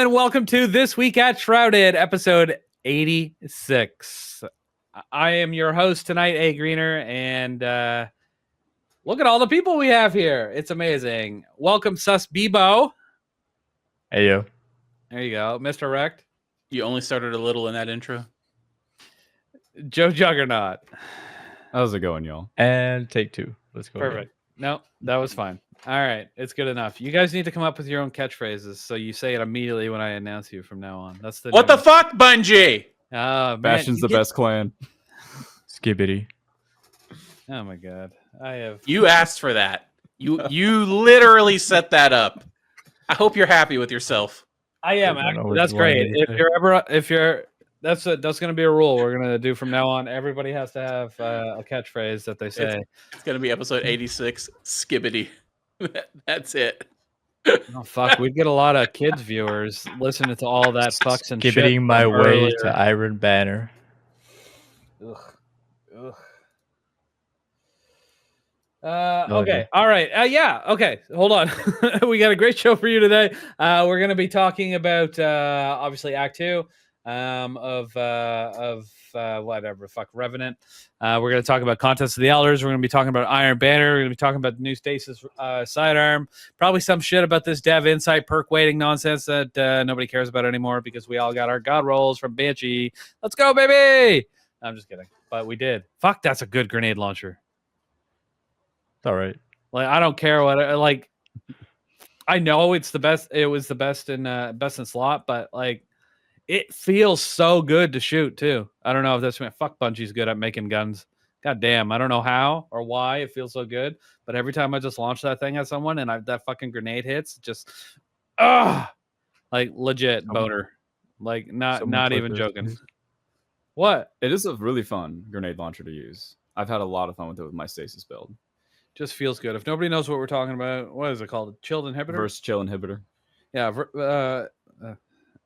and welcome to This Week at Shrouded, episode 86. I am your host tonight, A. Greener, and look at all the people we have here. It's amazing. Welcome, Sus Bebo. Hey, yo. There you go. Mr. Wrecked. You only started a little in that intro. Joe Juggernaut. How's it going, y'all? And take two. Let's go. Perfect. No, that was fine. All right, it's good enough. You guys need to come up with your own catchphrases, so you say it immediately when I announce you from now on. That's the What the fuck, Bungie? Bastion's the best clan. Skibbity. Oh my god, I have. You asked for that. You literally set that up. I hope you're happy with yourself. I am actually. That's great. That's going to be a rule we're going to do from now on. Everybody has to have a catchphrase that they say. It's going to be episode 86. Skibbity. That's it. Oh fuck, we'd get a lot of kids viewers listening to all that fucks and shit. Skibbiting my way to Iron Banner. Ugh. Okay. All right. Yeah. Okay. Hold on. We got a great show for you today. We're going to be talking about obviously Act 2 of whatever fuck Revenant. We're going to talk about Contest of the Elders. We're going to be talking about Iron Banner. We're going to be talking about the new Stasis sidearm. Probably some shit about this Dev Insight perk waiting nonsense that nobody cares about anymore because we all got our god rolls from Banshee. Let's go, baby. I'm just kidding, but we did. Fuck, that's a good grenade launcher. All right. Like, I don't care what like. I know it's the best. It was the best in slot, but like, it feels so good to shoot too. I don't know if that's fuck Bungie's good at making guns. God damn, I don't know how or why it feels so good, but every time I just launch that thing at someone and that fucking grenade hits, just like legit boner. Like not even joking. What? It is a really fun grenade launcher to use. I've had a lot of fun with it with my Stasis build. Just feels good. If nobody knows what we're talking about, what is it called? Chilled inhibitor? Verse chill inhibitor. Yeah,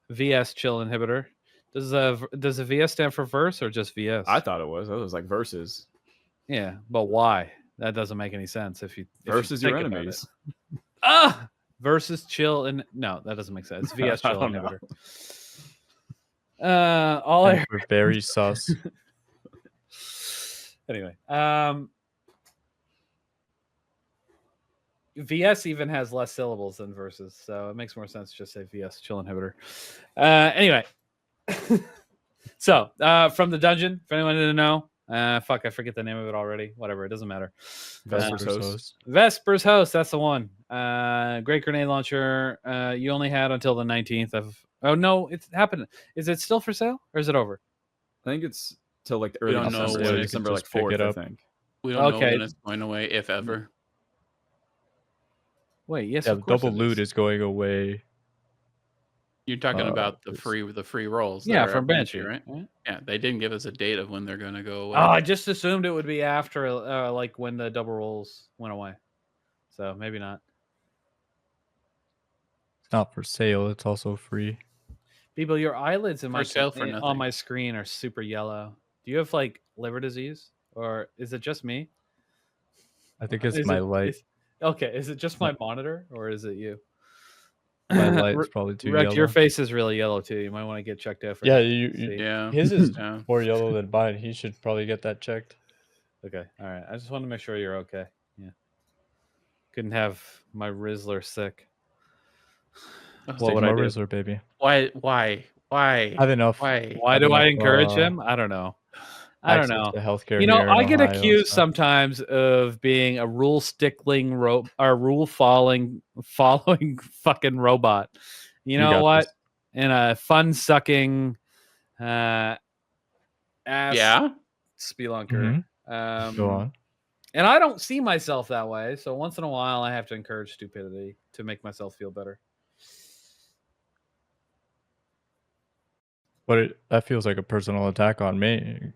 VS chill inhibitor. Does the VS stand for verse or just VS? I thought it was. It was like versus. Yeah, but why? That doesn't make any sense if you versus your enemies. Versus chill and no, that doesn't make sense. VS chill inhibitor. All I heard very sus. Anyway, VS even has less syllables than versus, so it makes more sense to just say VS chill inhibitor. Anyway, so from the dungeon, if anyone didn't know, fuck, I forget the name of it already. Whatever, it doesn't matter. Vesper's Host, that's the one. Great grenade launcher. You only had until the 19th of. Oh no, it's happened. Is it still for sale or is it over? I think it's till like the early December, like 4th. I think. We don't know when it's going away, if ever. Wait, yes, yeah, double loot is going away. You're talking about the free rolls. Yeah, from Banshee, right? Yeah, they didn't give us a date of when they're going to go away. Oh, I just assumed it would be after, like when the double rolls went away. So maybe not. It's not for sale. It's also free. People, your eyelids on my screen are super yellow. Do you have like liver disease, or is it just me? I think it's my light. Okay, is it just my monitor, or is it you? My light's probably too yellow. Your face is really yellow too. You might want to get checked out. Yeah, his is more yellow than mine. He should probably get that checked. Okay, all right. I just want to make sure you're okay. Yeah, couldn't have my Rizzler sick. What would I do? Rizzler, baby. Why? I don't know. Why do I encourage him? I don't know. I don't know. Healthcare, I get accused sometimes of being a rule stickling or rule following fucking robot. You know what? This. And a fun sucking ass spelunker. Mm-hmm. Go on. And I don't see myself that way. So once in a while, I have to encourage stupidity to make myself feel better. But that feels like a personal attack on me.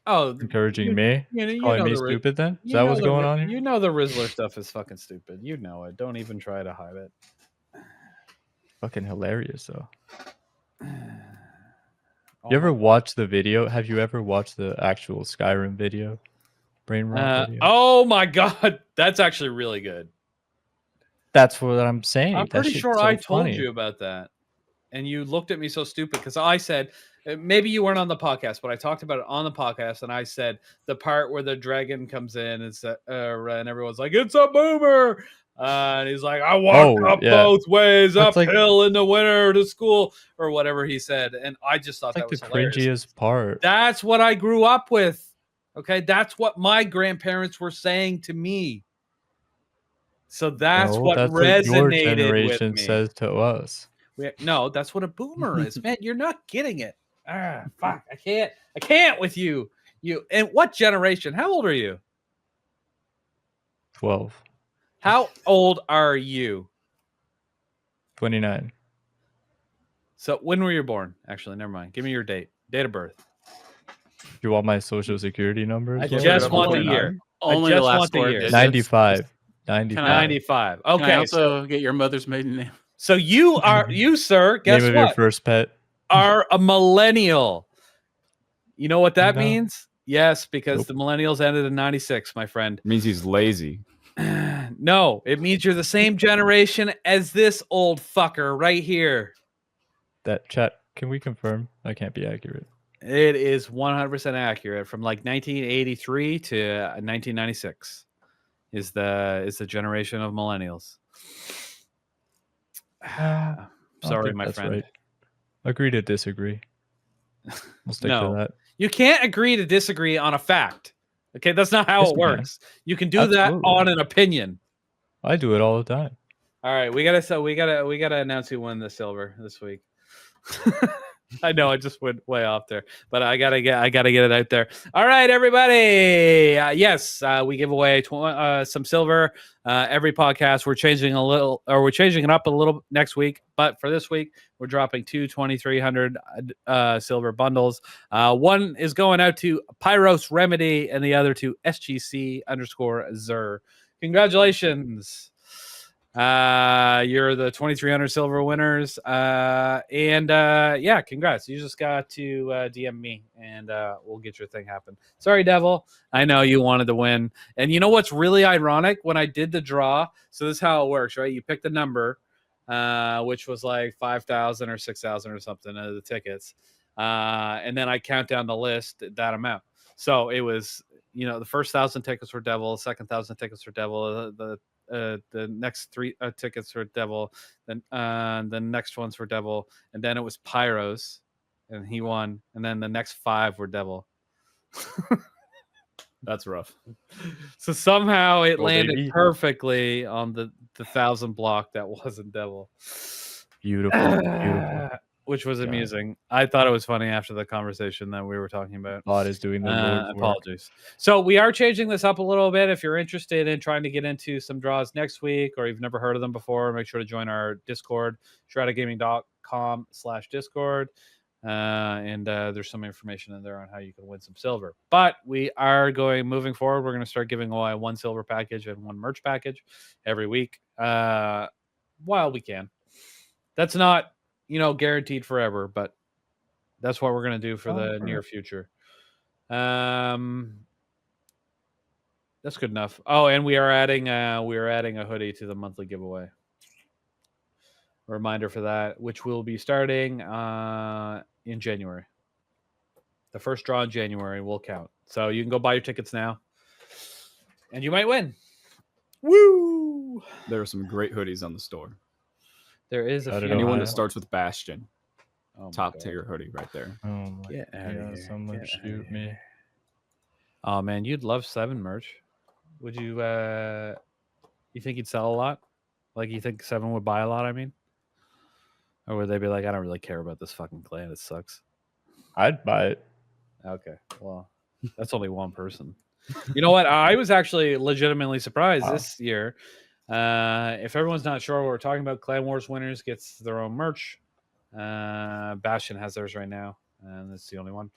Oh, encouraging me? Calling me stupid then? Is that what's going on here? You know the Rizzler stuff is fucking stupid. You know it. Don't even try to hide it. Fucking hilarious, though. You ever watch the video? Have you ever watched the actual Skyrim video? Brain rot video? Oh my god. That's actually really good. That's what I'm saying. I'm That pretty shit's sure so I told funny. you about that. And you looked at me so stupid because I said, maybe you weren't on the podcast, but I talked about it on the podcast. And I said the part where the dragon comes in is and everyone's like, it's a boomer. And he's like, I walked up both ways, That's uphill in the winter to school, or whatever he said. And I just thought It's like that was the hilarious. cringiest part. That's what I grew up with. Okay. That's what my grandparents were saying to me. So that's No, what that's what your resonated with generation me. says to us. No, that's what a boomer is, man. You're not getting it. Fuck. I can't with you. And what generation? How old are you? 12. How old are you? 29. So when were you born? Actually, never mind. Give me your date of birth. You want my social security number? I as well? just want the 49. year. Only I the just last want the four year. digits. 95. Can 95. I- 95. Can I Okay. also get your mother's maiden name? So you, sir, guess Name of what? your first pet. Are a millennial. You know what that No. means? Yes, because Nope. the millennials ended in 96, my friend. It means he's lazy. No, it means you're the same generation as this old fucker right here. That chat, can we confirm? That can't be accurate. It is 100% accurate. From like 1983 to 1996 is the generation of millennials. I don't Sorry, think my that's friend. right. Agree to disagree. We'll stick No. to that. You can't agree to disagree on a fact. Okay, that's not how Yes, it we can. works. You can do Absolutely. that on an opinion. I do it all the time. All right, we gotta announce who won the silver this week. I know I just went way off there, but I gotta get it out there. All right, everybody. Yes, we give away some silver every podcast. We're changing it up a little next week, but for this week, we're dropping 2,300 silver bundles. One is going out to Pyros Remedy, and the other to SGC_Zer. Congratulations. You're the 2,300 silver winners. Yeah, congrats. You just got to DM me and we'll get your thing happen. Sorry, Devil. I know you wanted to win. And you know what's really ironic? When I did the draw, so this is how it works, right? You pick the number, which was like 5,000 or 6,000 or something of the tickets. And then I count down the list, that amount. So it was, the first 1,000 tickets were Devil, second 1,000 tickets were Devil, the next 3 tickets were Devil, then the next ones were Devil, and then it was Pyros, and he won, and then the next 5 were Devil. That's rough. So somehow it Go, landed baby. perfectly on the 1,000 block that wasn't Devil. Beautiful. Beautiful. Which was God. amusing. I thought it was funny after the conversation that we were talking about. Bot is doing the Lord's work. Apologies. So we are changing this up a little bit. If you're interested in trying to get into some draws next week, or you've never heard of them before, make sure to join our Discord, shroudedgaming.com/Discord. And there's some information in there on how you can win some silver. But we are moving forward. We're going to start giving away 1 silver package and 1 merch package every week while we can. That's not guaranteed forever, but that's what we're going to do for the near future. That's good enough. Oh, and we are adding a hoodie to the monthly giveaway. A reminder for that, which will be starting in January. The first draw in January will count. So you can go buy your tickets now, and you might win. Woo! There are some great hoodies on the store. There is a I don't few. know Anyone how that to- starts with Bastion, Oh my top God. tier hoodie right there. Oh my Get outta God. here. Someone Get outta shoot me. Oh man, you'd love 7 merch. Would you? You think you'd sell a lot? Like you think 7 would buy a lot? I mean, or would they be like, I don't really care about this fucking clan. It sucks. I'd buy it. Okay, well, that's only one person. You know what? I was actually legitimately surprised this year. If everyone's not sure what we're talking about, Clan Wars winners gets their own merch. Bastion has theirs right now, and it's the only one.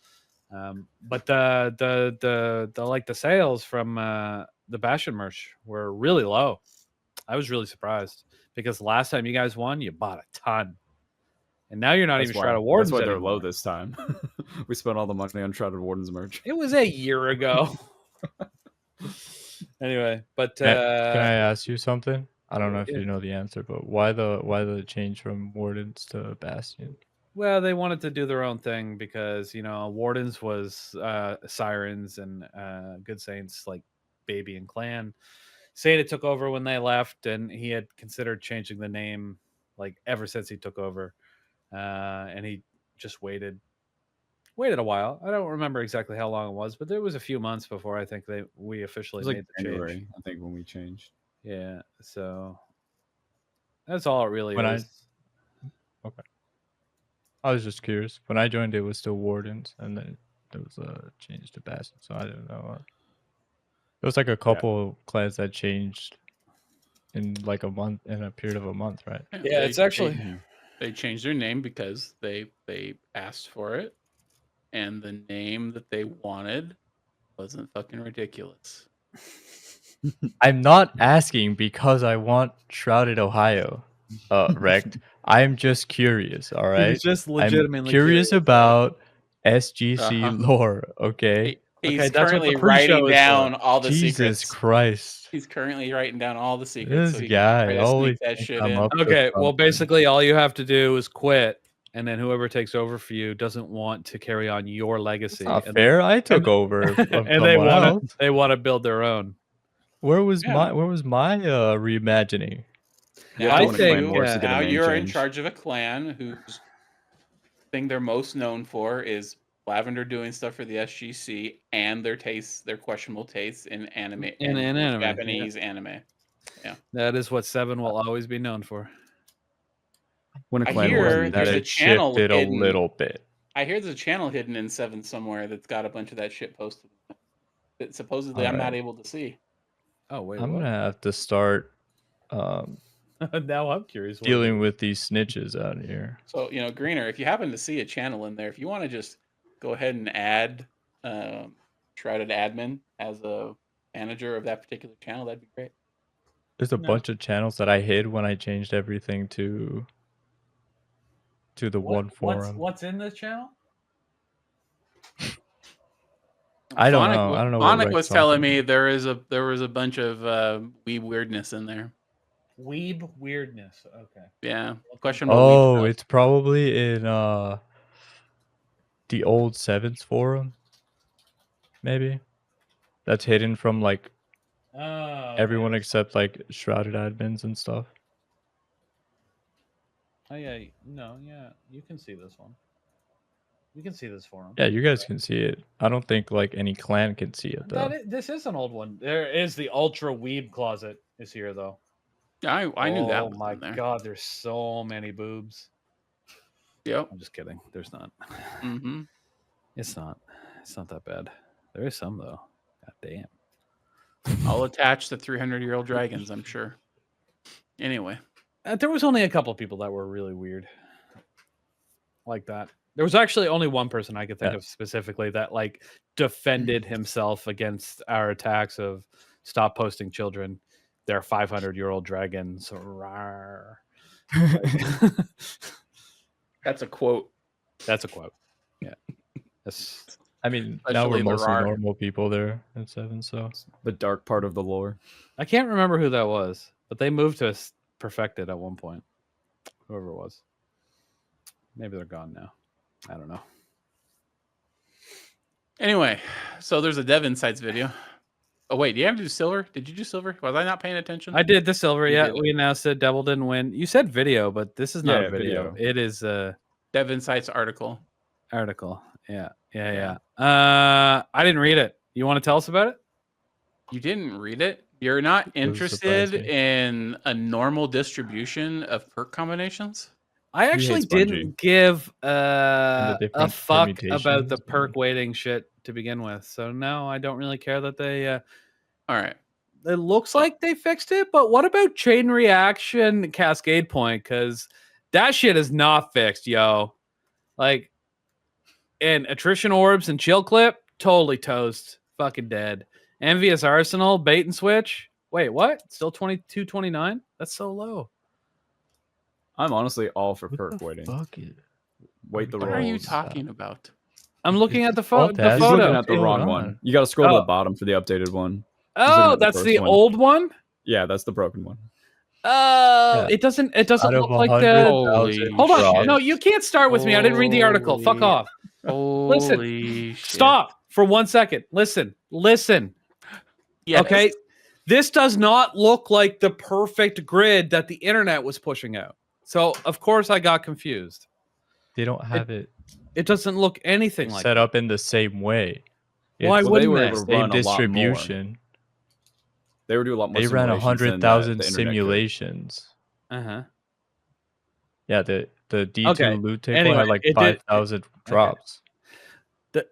But the sales from the Bastion merch were really low. I was really surprised because last time you guys won, you bought a ton, and now you're not even Shrouded Wardens. That's why they're anymore. low this time. We spent all the money on Shrouded Wardens merch. It was a year ago. Anyway, but Can I ask you something? I don't know if you know the answer, but why the change from Wardens to Bastion? Well, they wanted to do their own thing because Wardens was Sirens and Good Saints like Baby and Clan. Seda took over when they left, and he had considered changing the name like ever since he took over, and he just waited a while. I don't remember exactly how long it was, but there was a few months before I think we It officially was like made the January, change. I think, when we changed. Yeah, so that's all it really When is. Okay. I was just curious. When I joined, it was still Wardens, and then there was a change to Bastion, so I didn't know. It was like a couple clans that changed in like a month, in a period of a month, right? Yeah, it's actually they changed their name because they asked for it, and the name that they wanted wasn't fucking ridiculous. I'm not asking because I want Shrouded Ohio wrecked. I'm just curious, all right? He's just I'm legitimately curious about SGC Uh-huh. lore, okay? He's Okay, that's what currently the pre-show writing is down for. all the Jesus secrets. Christ. He's currently writing down all the secrets. This so he can guy try to always sneak that can shit come in. up with Okay, well, something. basically, all you have to do is quit, and then whoever takes over for you doesn't want to carry on your legacy. Not and fair. I took over from and they someone else. want to build their own. Where was Yeah. my reimagining? You Now, have to win a think- clan wars to get a now name you're in change. charge of a clan whose thing they're most known for is Lavender doing stuff for the SGC and their questionable tastes in anime In anime, yeah. Japanese anime. That is what Seven will always be known for. Win a I clan hear wars. there's That a it channel shifted hidden. a little bit. I hear there's a channel hidden in 7 somewhere that's got a bunch of that shit posted. That supposedly I'm not Alright. able to see. Oh wait, I'm what? gonna have to start Now I'm curious. What dealing with these snitches out here. So, Greener, if you happen to see a channel in there, if you want to just go ahead and add Shrouded Admin as a manager of that particular channel, that'd be great. There's a No. bunch of channels that I hid when I changed everything to the one forum. What's in this channel? I don't know. I don't know what Phonic Rex was talking telling me about. there was a bunch of weeb weirdness in there. Weeb weirdness. Okay. Yeah. Questionable weeb Oh, stuff. it's probably in the old Sevens forum. Maybe. That's hidden from like Oh. everyone except like Shrouded admins and stuff. Oh yeah. No. Yeah. You can see this one. You can see this forum. Yeah, you guys can see it. I don't think like any clan can see it though. This is an old one. There is the ultra weeb closet is here though. Yeah, I knew that. Oh Was my in there. god, there's so many boobs. Yep. I'm just kidding. There's not. Mm-hmm. It's not. It's not that bad. There is some though. God damn. I'll attach the 300-year-old dragons, I'm sure. Anyway. There was only a couple people that were really weird. Like that. There was actually only one person I could think of specifically that like defended himself against our attacks of stop posting children. They're 500-year-old dragons. Rawr. That's a quote. That's a quote. Yeah. That's I mean, now Especially we're the mostly RAR. normal people there at Seven, so The dark part of the lore. I can't remember who that was, but they moved to Perfected at one point. Whoever it was. Maybe they're gone now. I don't know. Anyway, so there's a Dev Insights video. Oh wait, do you have to do silver? Did you do silver? Was I not paying attention? I did the silver. You Yeah, did. we announced it. Devil didn't win. You said video, but this is not Yeah, a video. video. It is a Dev Insights article. article. Yeah. I didn't read it. You want to tell us about it? You didn't read it? You're not interested surprised me. in a normal distribution of perk combinations? I actually hates Bungie. didn't give the a different fuck about the permutations perk and- weighting shit to begin with. So no, I don't really care that they. All right. It looks like they fixed it, but what about chain reaction cascade point? Because that shit is not fixed, yo. Like, and attrition orbs and chill clip, totally toast, fucking dead. Envious arsenal, bait and switch. Wait, what? Still 22.29? That's so low. I'm honestly all for What perk the waiting. fuck is- Wait the What rolls. are you talking about? I'm looking at the, It's the fantastic. He's looking photo. at the What's wrong going one. on? You got to scroll to Oh. the bottom for the updated one. looking Oh, at the that's first the one. old one? Yeah, that's the broken one. It doesn't. It doesn't Out of look like 100,000 Hold on. drops. No, you can't start with me. I didn't read the article. Fuck Holy- off. Listen. Holy shit. Stop for 1 second. Listen. Yes. Okay. This does not look like the perfect grid that the internet was pushing out. So of course I got confused. They don't have it It doesn't look anything like set that. up in the same way. Why It's wouldn't were they? able to same run a lot more. distribution. They were doing a lot more. They ran simulations than 100,000 the internet could. simulations. Uh-huh. Yeah, the D2 Okay, loot table anyway, had like it did- 5,000 drops.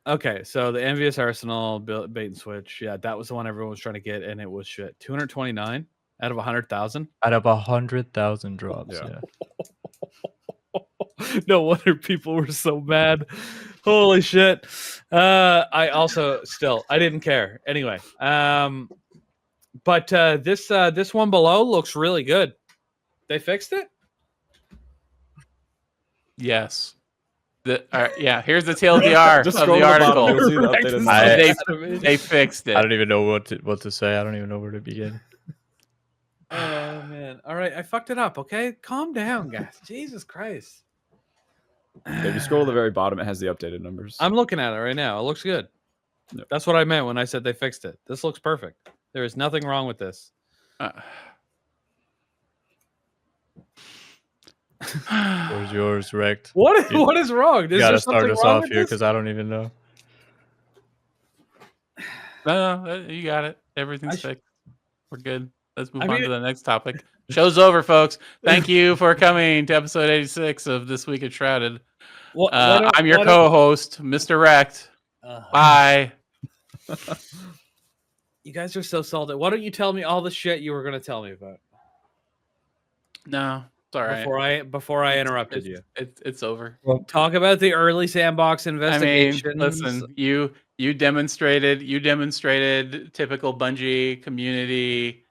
Okay, so the Envious Arsenal bait and switch. Yeah, that was the one everyone was trying to get, and it was shit. 229 out of 100,000. Out of 100,000 drops. Yeah. Yeah. No wonder people were so mad. Holy shit. I also I didn't care. Anyway, but this one below looks really good. They fixed it? Yes. Yeah, here's the TLDR Just of scroll the to the bottom, article. you'll see the updated I- numbers. They fixed it. I don't even know what to say. I don't even know where to begin. Oh man. All right, I fucked it up, okay? Calm down, guys. Jesus Christ. If you scroll to the very bottom, it has the updated numbers. I'm looking at it right now. It looks good. Yep. That's what I meant when I said they fixed it. This looks perfect. There is nothing wrong with this. Where's yours, Wrecked? What You- what is wrong? You Is gotta there start something us wrong off with here this? because I don't even know. No, you got it. Everything's sh- fixed. We're good. Let's move I on mean- to the next topic. Show's over, folks. Thank you for coming to episode 86 of This Week at Shrouded. I'm your co-host, Mr. Wrecked. Bye. You guys are so salty. Why don't you tell me all the shit you were going to tell me about No, it's all right. before I interrupted you? It's over. Talk about the early sandbox I mean, investigations. listen, you demonstrated typical Bungie community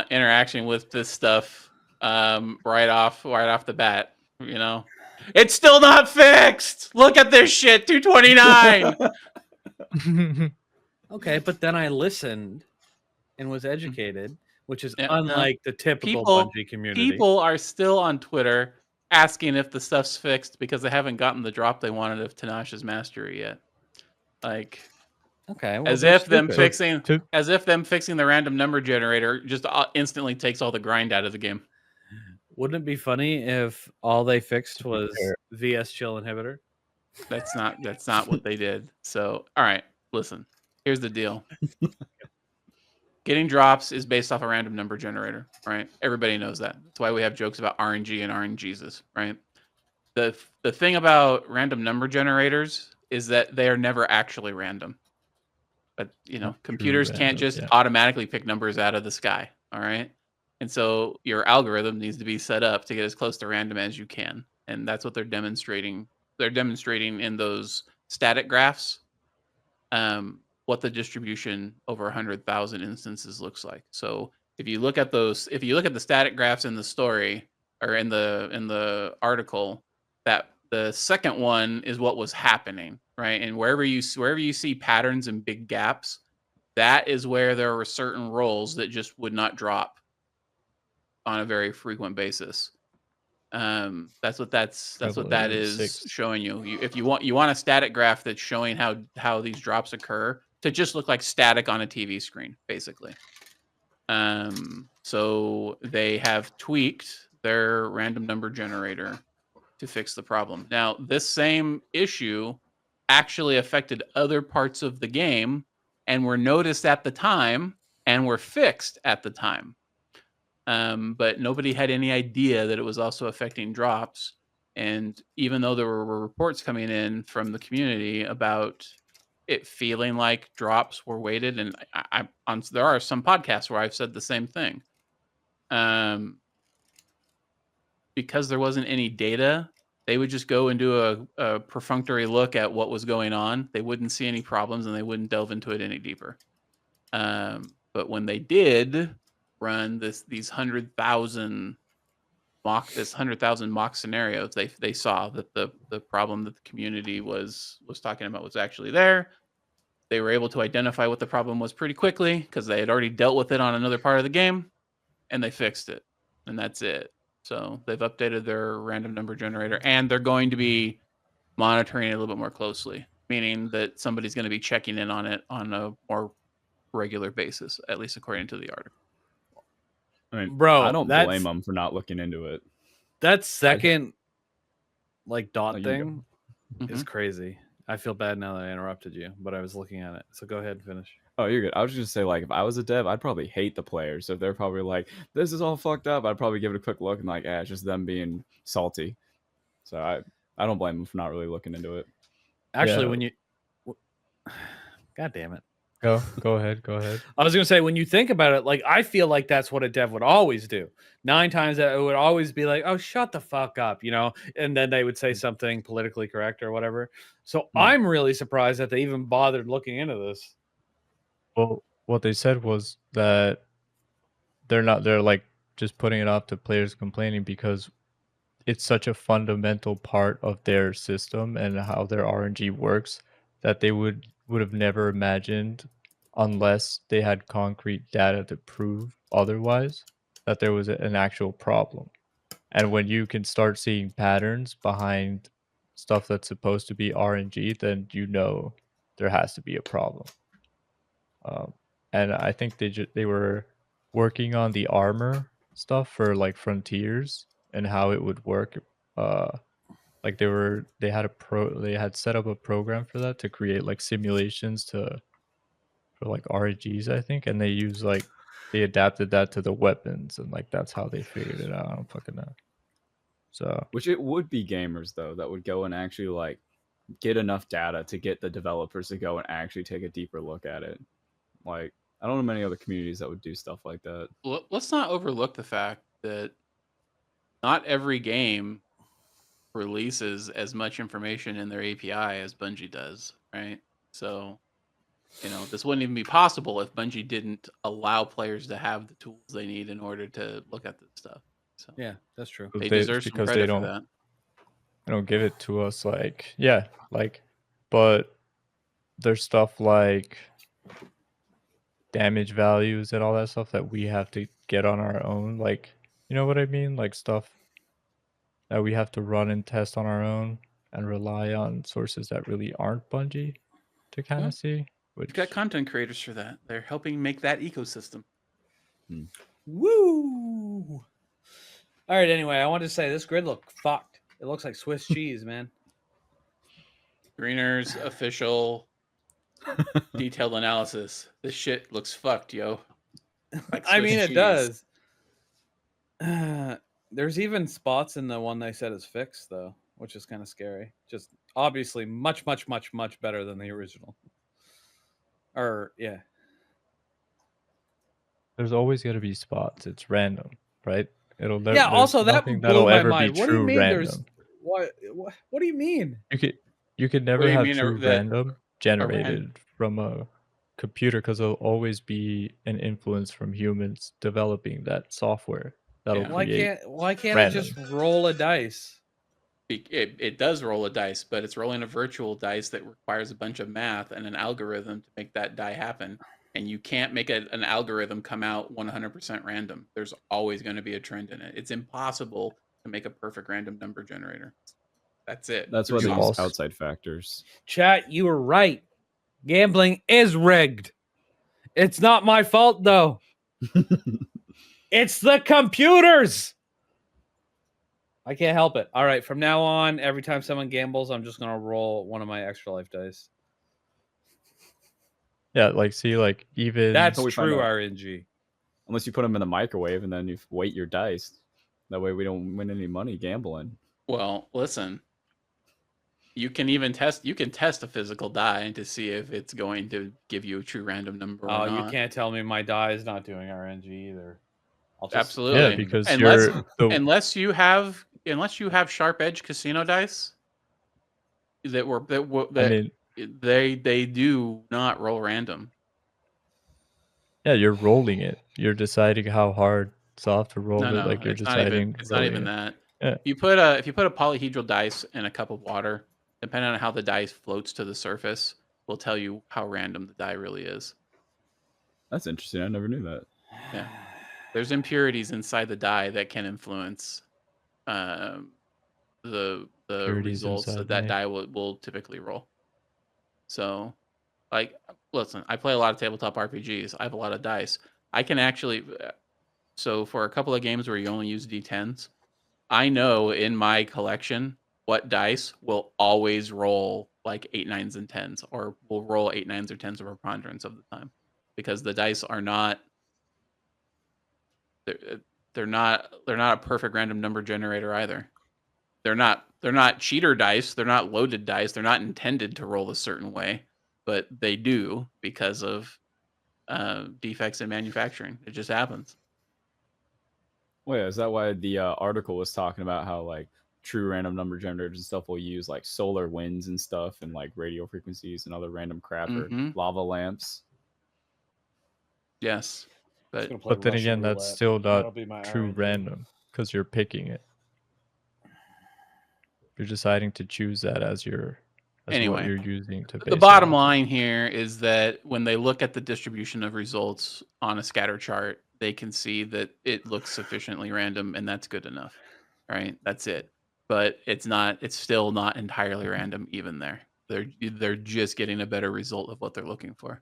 interaction with this stuff right off the bat. You know, it's still not fixed. Look at this shit, 229. Okay, but then I listened and was educated, which is Yeah, no. unlike the typical People- Bungie community. People are still on Twitter asking if the stuff's fixed because they haven't gotten the drop they wanted of Tanash's mastery yet. Like, Okay, well, as they're if them stupid. fixing the random number generator just instantly takes all the grind out of the game. Wouldn't it be funny if all they fixed was VS chill inhibitor? That's not what they did. So, all right, listen. Here's the deal. Getting drops is based off a random number generator, right? Everybody knows that. That's why we have jokes about RNG and RNGesus, right? The thing about random number generators is that they are never actually random. But, computers can't just automatically pick numbers out of the sky, all right? And so your algorithm needs to be set up to get as close to random as you can. And that's what they're demonstrating. They're demonstrating in those static graphs what the distribution over 100,000 instances looks like. So if you look at the static graphs in the story or in the article, that the second one is what was happening, right? And wherever you see patterns and big gaps, that is where there were certain roles that just would not drop on a very frequent basis. That's what that is showing you. If you want a static graph that's showing how these drops occur to just look like static on a TV screen, basically. So they have tweaked their random number generator to fix the problem. Now, this same issue actually affected other parts of the game and were noticed at the time and were fixed at the time. But nobody had any idea that it was also affecting drops. And even though there were reports coming in from the community about it feeling like drops were weighted, and there are some podcasts where I've said the same thing. Because there wasn't any data, they would just go and do a perfunctory look at what was going on. They wouldn't see any problems and they wouldn't delve into it any deeper. But when they did run these 100,000 mock scenarios, they saw that the problem that the community was talking about was actually there. They were able to identify what the problem was pretty quickly because they had already dealt with it on another part of the game, and they fixed it. and that's it. So they've updated their random number generator, and they're going to be monitoring it a little bit more closely, meaning that somebody's going to be checking in on it on a more regular basis, at least according to the article. I mean, Bro, I don't that's- blame them for not looking into it. That second like dot Oh, you thing go. is crazy. I feel bad now that I interrupted you, but I was looking at it. So go ahead and finish. Oh, you're good. I was just gonna say, like, if I was a dev, I'd probably hate the players. So if they're probably like, this is all fucked up, I'd probably give it a quick look and like, it's just them being salty. So I don't blame them for not really looking into it. Actually, Yeah. when you God damn it. Go ahead. I was gonna say, when you think about it, like, I feel like that's what a dev would always do. 9 times that it would always be like, oh, shut the fuck up, you know, and then they would say something politically correct or whatever. So I'm really surprised that they even bothered looking into this. Well, what they said was that they're like just putting it off to players complaining because it's such a fundamental part of their system and how their RNG works that they would have never imagined, unless they had concrete data to prove otherwise, that there was an actual problem. And when you can start seeing patterns behind stuff that's supposed to be RNG, then you know there has to be a problem. And I think they were working on the armor stuff for like Frontiers and how it would work. Like they had set up a program for that to create like simulations for like RNGs, I think, and they adapted that to the weapons, and like that's how they figured it out. I don't fucking know. So Which it would be gamers though that would go and actually like get enough data to get the developers to go and actually take a deeper look at it. Like, I don't know many other communities that would do stuff like that. Let's not overlook the fact that not every game releases as much information in their API as Bungie does, right? So, you know, this wouldn't even be possible if Bungie didn't allow players to have the tools they need in order to look at this stuff. So Yeah, that's true. they deserve some credit for that. They don't give it to us but there's stuff like damage values and all that stuff that we have to get on our own. Like, you know what I mean? Like stuff that we have to run and test on our own and rely on sources that really aren't Bungie to kind of see. We've got content creators for that. They're helping make that ecosystem. Woo! All right, anyway, I wanted to say this grid look fucked. It looks like Swiss cheese, man. Greener's official detailed analysis. This shit looks fucked, yo. Like I mean, Swiss it does. There's even spots in the one they said is fixed, though, which is kind of scary. Just obviously much, much, much, much better than the original. Or, yeah. There's always going to be spots. It's random, right? Yeah, also that nothing blew that'll my ever mind. be What do you true mean random. What do you mean? You could never do you have mean true that random generated from a computer because there'll always be an influence from humans developing that software that'll Yeah. create. Why can't random. it just roll a dice? It does roll a dice, but it's rolling a virtual dice that requires a bunch of math and an algorithm to make that die happen. And you can't make an algorithm come out 100% random. There's always going to be a trend in it. It's impossible to make a perfect random number generator. That's it. That's why they use outside factors. Chat, you were right. Gambling is rigged. It's not my fault, though. It's the computers. I can't help it. All right, from now on, every time someone gambles, I'm just going to roll one of my extra life dice. Yeah, like see, like even that's true RNG. Unless you put them in the microwave and then you weight your dice. That way we don't win any money gambling. Well, listen. You can even test. You can test a physical die to see if it's going to give you a true random number. Or not. You can't tell me my die is not doing RNG either. Absolutely, yeah, because unless you have sharp edge casino dice they do not roll random. Yeah, you're rolling it. You're deciding how hard soft to roll it. Like you're deciding. It's not even that. Yeah. If you put a polyhedral dice in a cup of water, depending on how the dice floats to the surface, will tell you how random the die really is. That's interesting. I never knew that. Yeah. There's impurities inside the die that can influence the Impurities results inside that me. die will typically roll. So, like, listen, I play a lot of tabletop RPGs. I have a lot of dice. I can actually, so for a couple of games where you only use D10s, I know in my collection what dice will always roll like 8, 9s, and 10s, or will roll 8, 9s, or 10s of a preponderance of the time, because the dice are not they're not a perfect random number generator either. They're not cheater dice. They're not loaded dice. They're not intended to roll a certain way, but they do because of defects in manufacturing. It just happens. Well, yeah, is that why the article was talking about how like true random number generators and stuff will use like solar winds and stuff and like radio frequencies and other random crap or Mhm. lava lamps? Yes, I'm just but gonna play But then Russian again, that's roulette. still That'll not be my true RNG. random because you're picking it. You're deciding to choose that as what Anyway, you're using to base the it bottom off of. line here is that when they look at the distribution of results on a scatter chart, they can see that it looks sufficiently random, and that's good enough, right? That's it. But it's still not entirely random even there. They're just getting a better result of what they're looking for.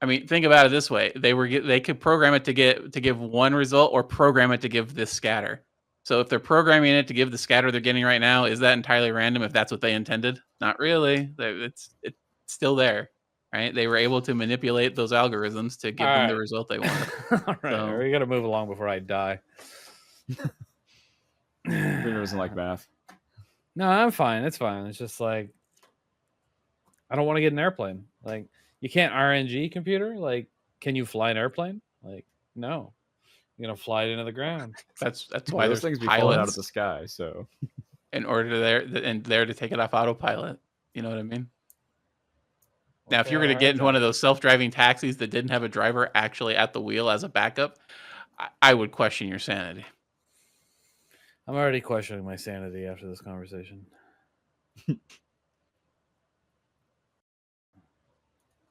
I mean, think about it this way: they could program it to give one result, or program it to give this scatter. So if they're programming it to give the scatter they're getting right now, is that entirely random if that's what they intended? Not really. It's still there, right? They were able to manipulate those algorithms to give them the Alright. result they wanted. All right, So- we got to move along before I die. Greener doesn't like math. No, I'm fine. It's fine. It's just like I don't want to get an airplane. Like you can't RNG computer. Like, can you fly an airplane? Like, no. You're gonna fly it into the ground. That's Well, why those there's things be falling out of pilots the sky. So in order to there to take it off autopilot. You know what I mean? Now, if you were to get into one of those self-driving taxis that didn't have a driver actually at the wheel as a backup, I would question your sanity. I'm already questioning my sanity after this conversation. Wait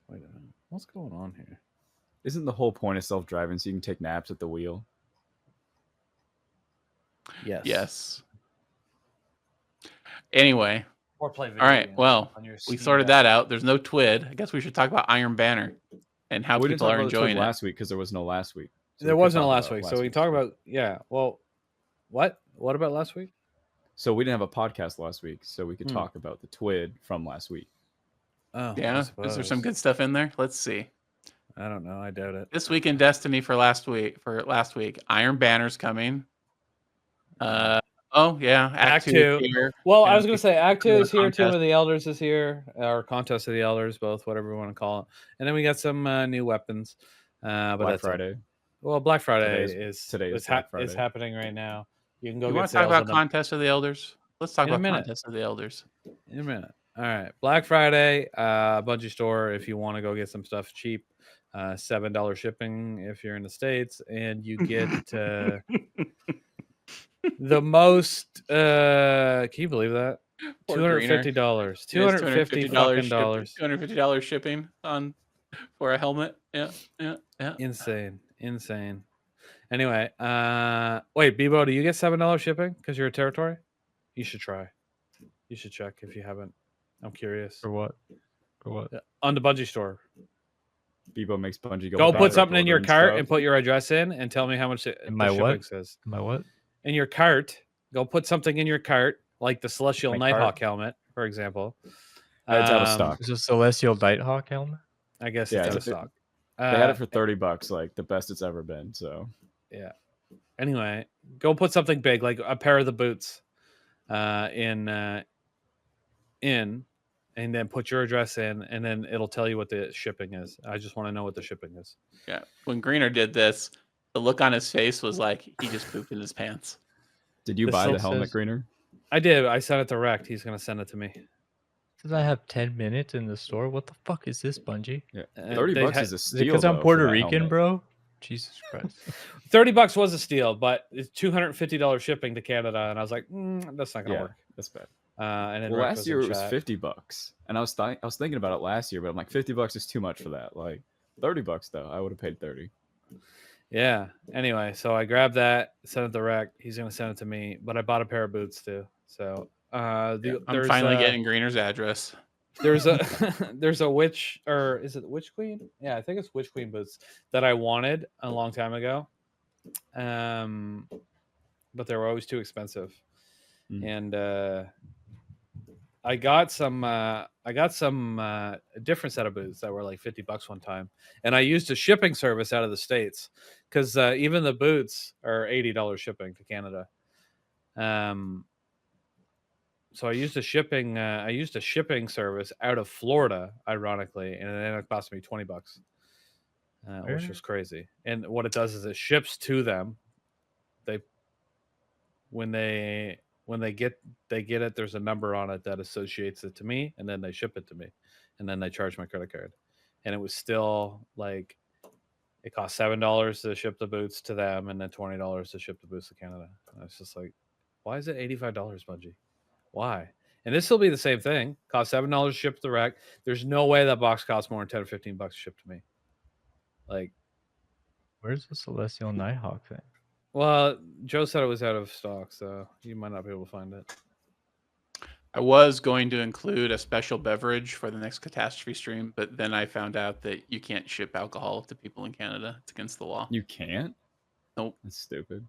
a minute. What's going on here? isn't the whole point of self-driving so you can take naps at the wheel? Yes. Yes. Anyway, Or play video all right. games Well, on your we Steam sorted Deck. that out. There's no TWID. I guess we should talk about Iron Banner and how We didn't people talk are about the enjoying Twid it. last week because there was no last week. So There we could wasn't a talk last about week, so last we week's talk Twid. about Well, what? What about last week? So we didn't have a podcast last week, so we could Hmm. talk about the Twid from last week. Oh, Yeah. I Is there some suppose. good stuff in there? Let's see. I don't know. I doubt it. This week in Destiny for last week, Iron Banner's coming. Oh yeah, Act is 2. here. Well, Yeah, I was gonna say Act 2 is here. Tomb contest. of the Elders is here, or Contest of the Elders, both, whatever you want to call it. And then we got some new weapons. But Black that's it. Friday. Well, Black Friday Today is Black Friday. is happening right now. You can go You get want to talk sales about on them Contest of the Elders? Let's talk In a about minute. Contest of the Elders. in a minute. All right, Black Friday, Bungie store. If you want to go get some stuff cheap, $7 shipping if you're in the States, and you get the most. Can you believe that? Poor Greener. $250. $250 fucking dollars. $250 shipping on for a helmet. Yeah. Insane. Anyway, wait, Bebo, do you get $7 shipping because you're a territory? You should try. You should check if you haven't. I'm curious. For what? For what? On the Bungie store. Bebo makes Bungie Go put bankrupt something in your ordering cart stuff. and put your address in and tell me how much the my shipping what? says. My what? In your cart, go put something in your cart, like the Celestial My Nighthawk cart? helmet, for example. It's out of stock. Is this Celestial Nighthawk helmet? I guess Yeah, it's out of it's a- stock. They had it for $30, like the best it's ever been. So Yeah. Anyway, go put something big, like a pair of the boots, in, and then put your address in, and then it'll tell you what the shipping is. I just want to know what the shipping is. Yeah. When Greener did this, the look on his face was like he just pooped in his pants. did you This buy still the helmet, says- Greener? I did. I sent it direct. He's gonna send it to me. Says I have 10 minutes in the store. What the fuck is this, Bungie? Yeah, Uh, $30 they is had- a Is it steal. because I'm though, Puerto for that Rican, helmet. bro? Jesus Christ. $30 was a steal, but it's $250 shipping to Canada, and I was like, that's not gonna Yeah, work. that's bad. And then Well, Rick last in year it was chat. $50, and I was thinking about it last year, but I'm like $50 is too much for that. Like $30 though, I would have paid 30. Yeah. Anyway, so I grabbed that, sent it to Rec. He's gonna send it to me, but I bought a pair of boots too. So I'm there's finally getting Greener's address. there's a there's a witch, or is it Witch Queen? Yeah, I think it's Witch Queen boots that I wanted a long time ago. But they were always too expensive. And I got some different set of boots that were like $50 one time, and I used a shipping service out of the States, because even the boots are $80 shipping to Canada. So I used a shipping service out of Florida, ironically, and it ended up costing me $20, which was crazy. And what it does is it ships to them. When they get it, there's a number on it that associates it to me, and then they ship it to me, and then they charge my credit card. And it was still like, it cost $7 to ship the boots to them, and then $20 to ship the boots to Canada. And I was just like, why is it $85, Bungie? Why? And this will be the same thing. Cost $7 to ship to the Rec. There's no way that box costs more than 10 or $15 to ship to me. Like, Where's the Celestial Nighthawk thing? well, Joe said it was out of stock, so you might not be able to find it. I was going to include a special beverage for the next Catastrophe stream, but then I found out that you can't ship alcohol to people in Canada. It's against the law. You can't? Nope. That's stupid.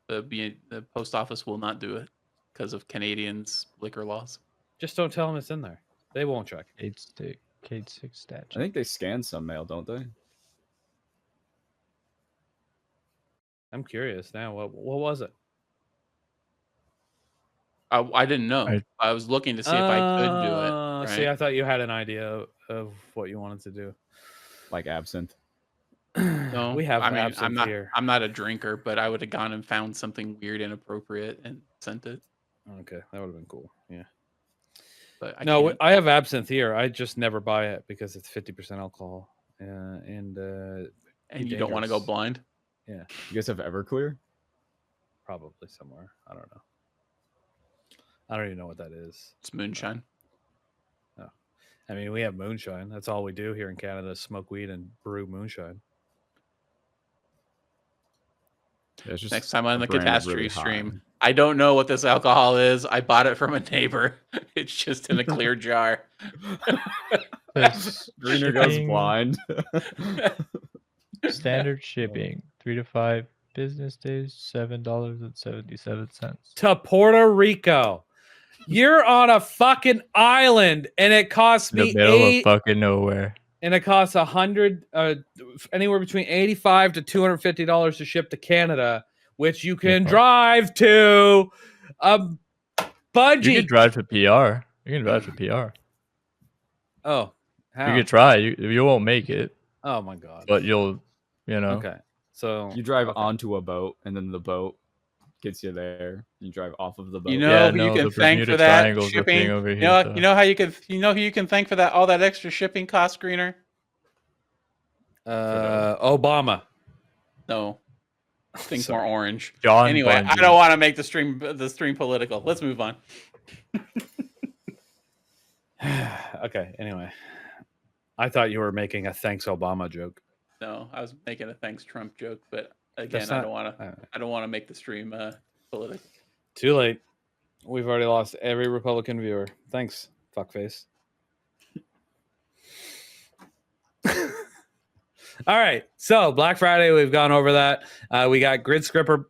The post office will not do it because of Canadians' liquor laws. Just don't tell them it's in there. They won't check. Cade 6 statue. I think they scan some mail, don't they? I'm curious now. What was it? I didn't know. I was looking to see if I could do it. Right? See, I thought you had an idea of what you wanted to do. Like absinthe. No, we have. I mean, absinthe here. I'm not a drinker, but I would have gone and found something weird, inappropriate, and sent it. Okay, that would have been cool. Yeah. But I have absinthe here. I just never buy it because it's 50% alcohol, and you don't want to go blind. Yeah. You guys have Everclear? Probably somewhere. I don't know. I don't even know what that is. It's moonshine. Oh. I mean, we have moonshine. That's all we do here in Canada is smoke weed and brew moonshine. Yeah, it's just next time on the brand Catastrophe really stream, high. I don't know what this alcohol is. I bought it from a neighbor. It's just in a clear jar. Greener goes blind. Standard shipping, 3 to 5 business days, $7.77. To Puerto Rico. You're on a fucking island, and it costs me in the middle of fucking nowhere. And it costs anywhere between $85 to $250 to ship to Canada, which you can drive to. Bungie. You can drive to PR. You can drive to PR. Oh, how? You can try. You won't make it. Oh my god! But you'll, Okay, so you drive onto a boat, and then the boat gets you there. You drive off of the boat. You know who you can thank for that shipping. Over here, you know how you could. You know who you can thank for that all that extra shipping cost, Greener. Obama. No, think more orange. John anyway, Bungie. I don't want to make the stream political. Let's move on. Okay. Anyway, I thought you were making a thanks Obama joke. No, I was making a thanks Trump joke, but again, I don't want to make the stream political. Too late. We've already lost every Republican viewer. Thanks, fuckface. All right, so Black Friday, we've gone over that. We got grid skipper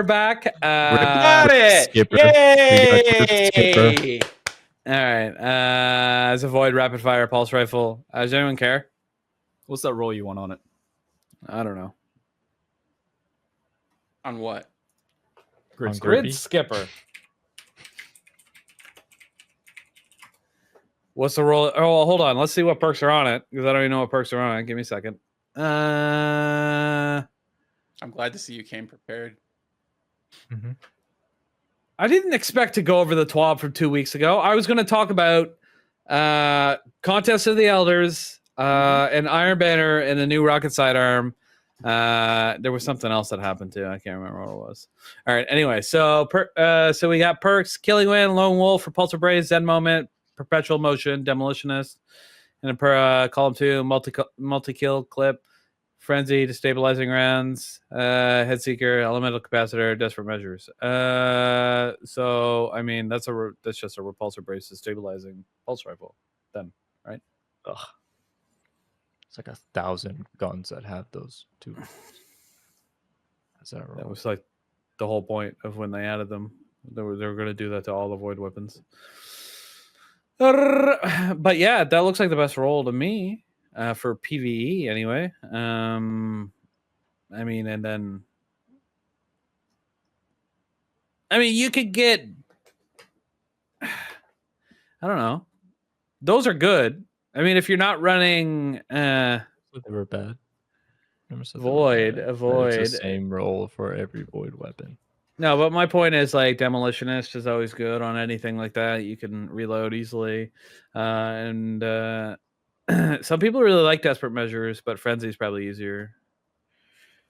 back. Got it! Skipper. Yay! All right. As a void rapid fire pulse rifle. Does anyone care? What's that roll you want on it? I don't know. On what? Grid skipper. What's the roll? Oh, hold on. Let's see what perks are on it, because I don't even know what perks are on it. Give me a second. I'm glad to see you came prepared. Mm-hmm. I didn't expect to go over the TWAB from 2 weeks ago. I was going to talk about Contest of the Elders, and Iron Banner, and the new rocket sidearm. There was something else that happened too. I can't remember what it was. All right. Anyway, so we got perks: Killing Wind, Lone Wolf, Repulsor Brace, Zen Moment, Perpetual Motion, Demolitionist, in a column 2 multi kill clip, frenzy, destabilizing rounds, headseeker, elemental capacitor, desperate measures. So I mean that's just a repulsor brace destabilizing pulse rifle. Then right. Ugh. It's like 1,000 guns that have those two. Is that wrong? That was like the whole point of when they added them. They were going to do that to all the void weapons. But yeah, that looks like the best role to me for PvE anyway. I mean, and then you could get. I don't know. Those are good. I mean, if you're not running They were bad. void, It's avoid. the same role for every void weapon. No, but my point is like demolitionist is always good on anything like that. You can reload easily, and some people really like desperate measures, but frenzy is probably easier.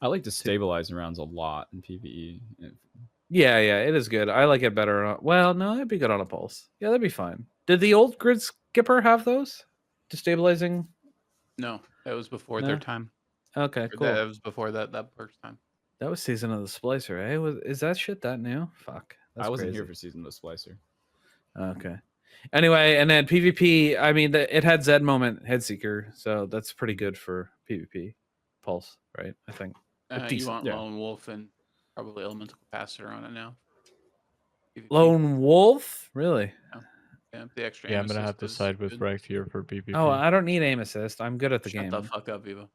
I like destabilizing rounds a lot in PvE. Yeah, it is good. I like it better. Well, no, it'd be good on a pulse. Yeah, that'd be fine. Did the old grid skipper have those destabilizing? No, that was before No? their time. Okay, Or cool. That was before that perk's time. That was Season of the Splicer, eh? Is that shit that new? Fuck. That's I wasn't crazy. here for Season of the Splicer. Okay. Anyway, and then PvP, I mean, it had Z moment Headseeker, so that's pretty good for PvP. Pulse, right? I think. You decent, want yeah. Lone Wolf and probably Elemental Capacitor on it now. PvP. Lone Wolf? Really? Yeah, the extra Yeah, aim I'm gonna have assist to is side with good. Rex here for PvP. Oh, I don't need aim assist. I'm good at the Shut game. the fuck up, Vivo.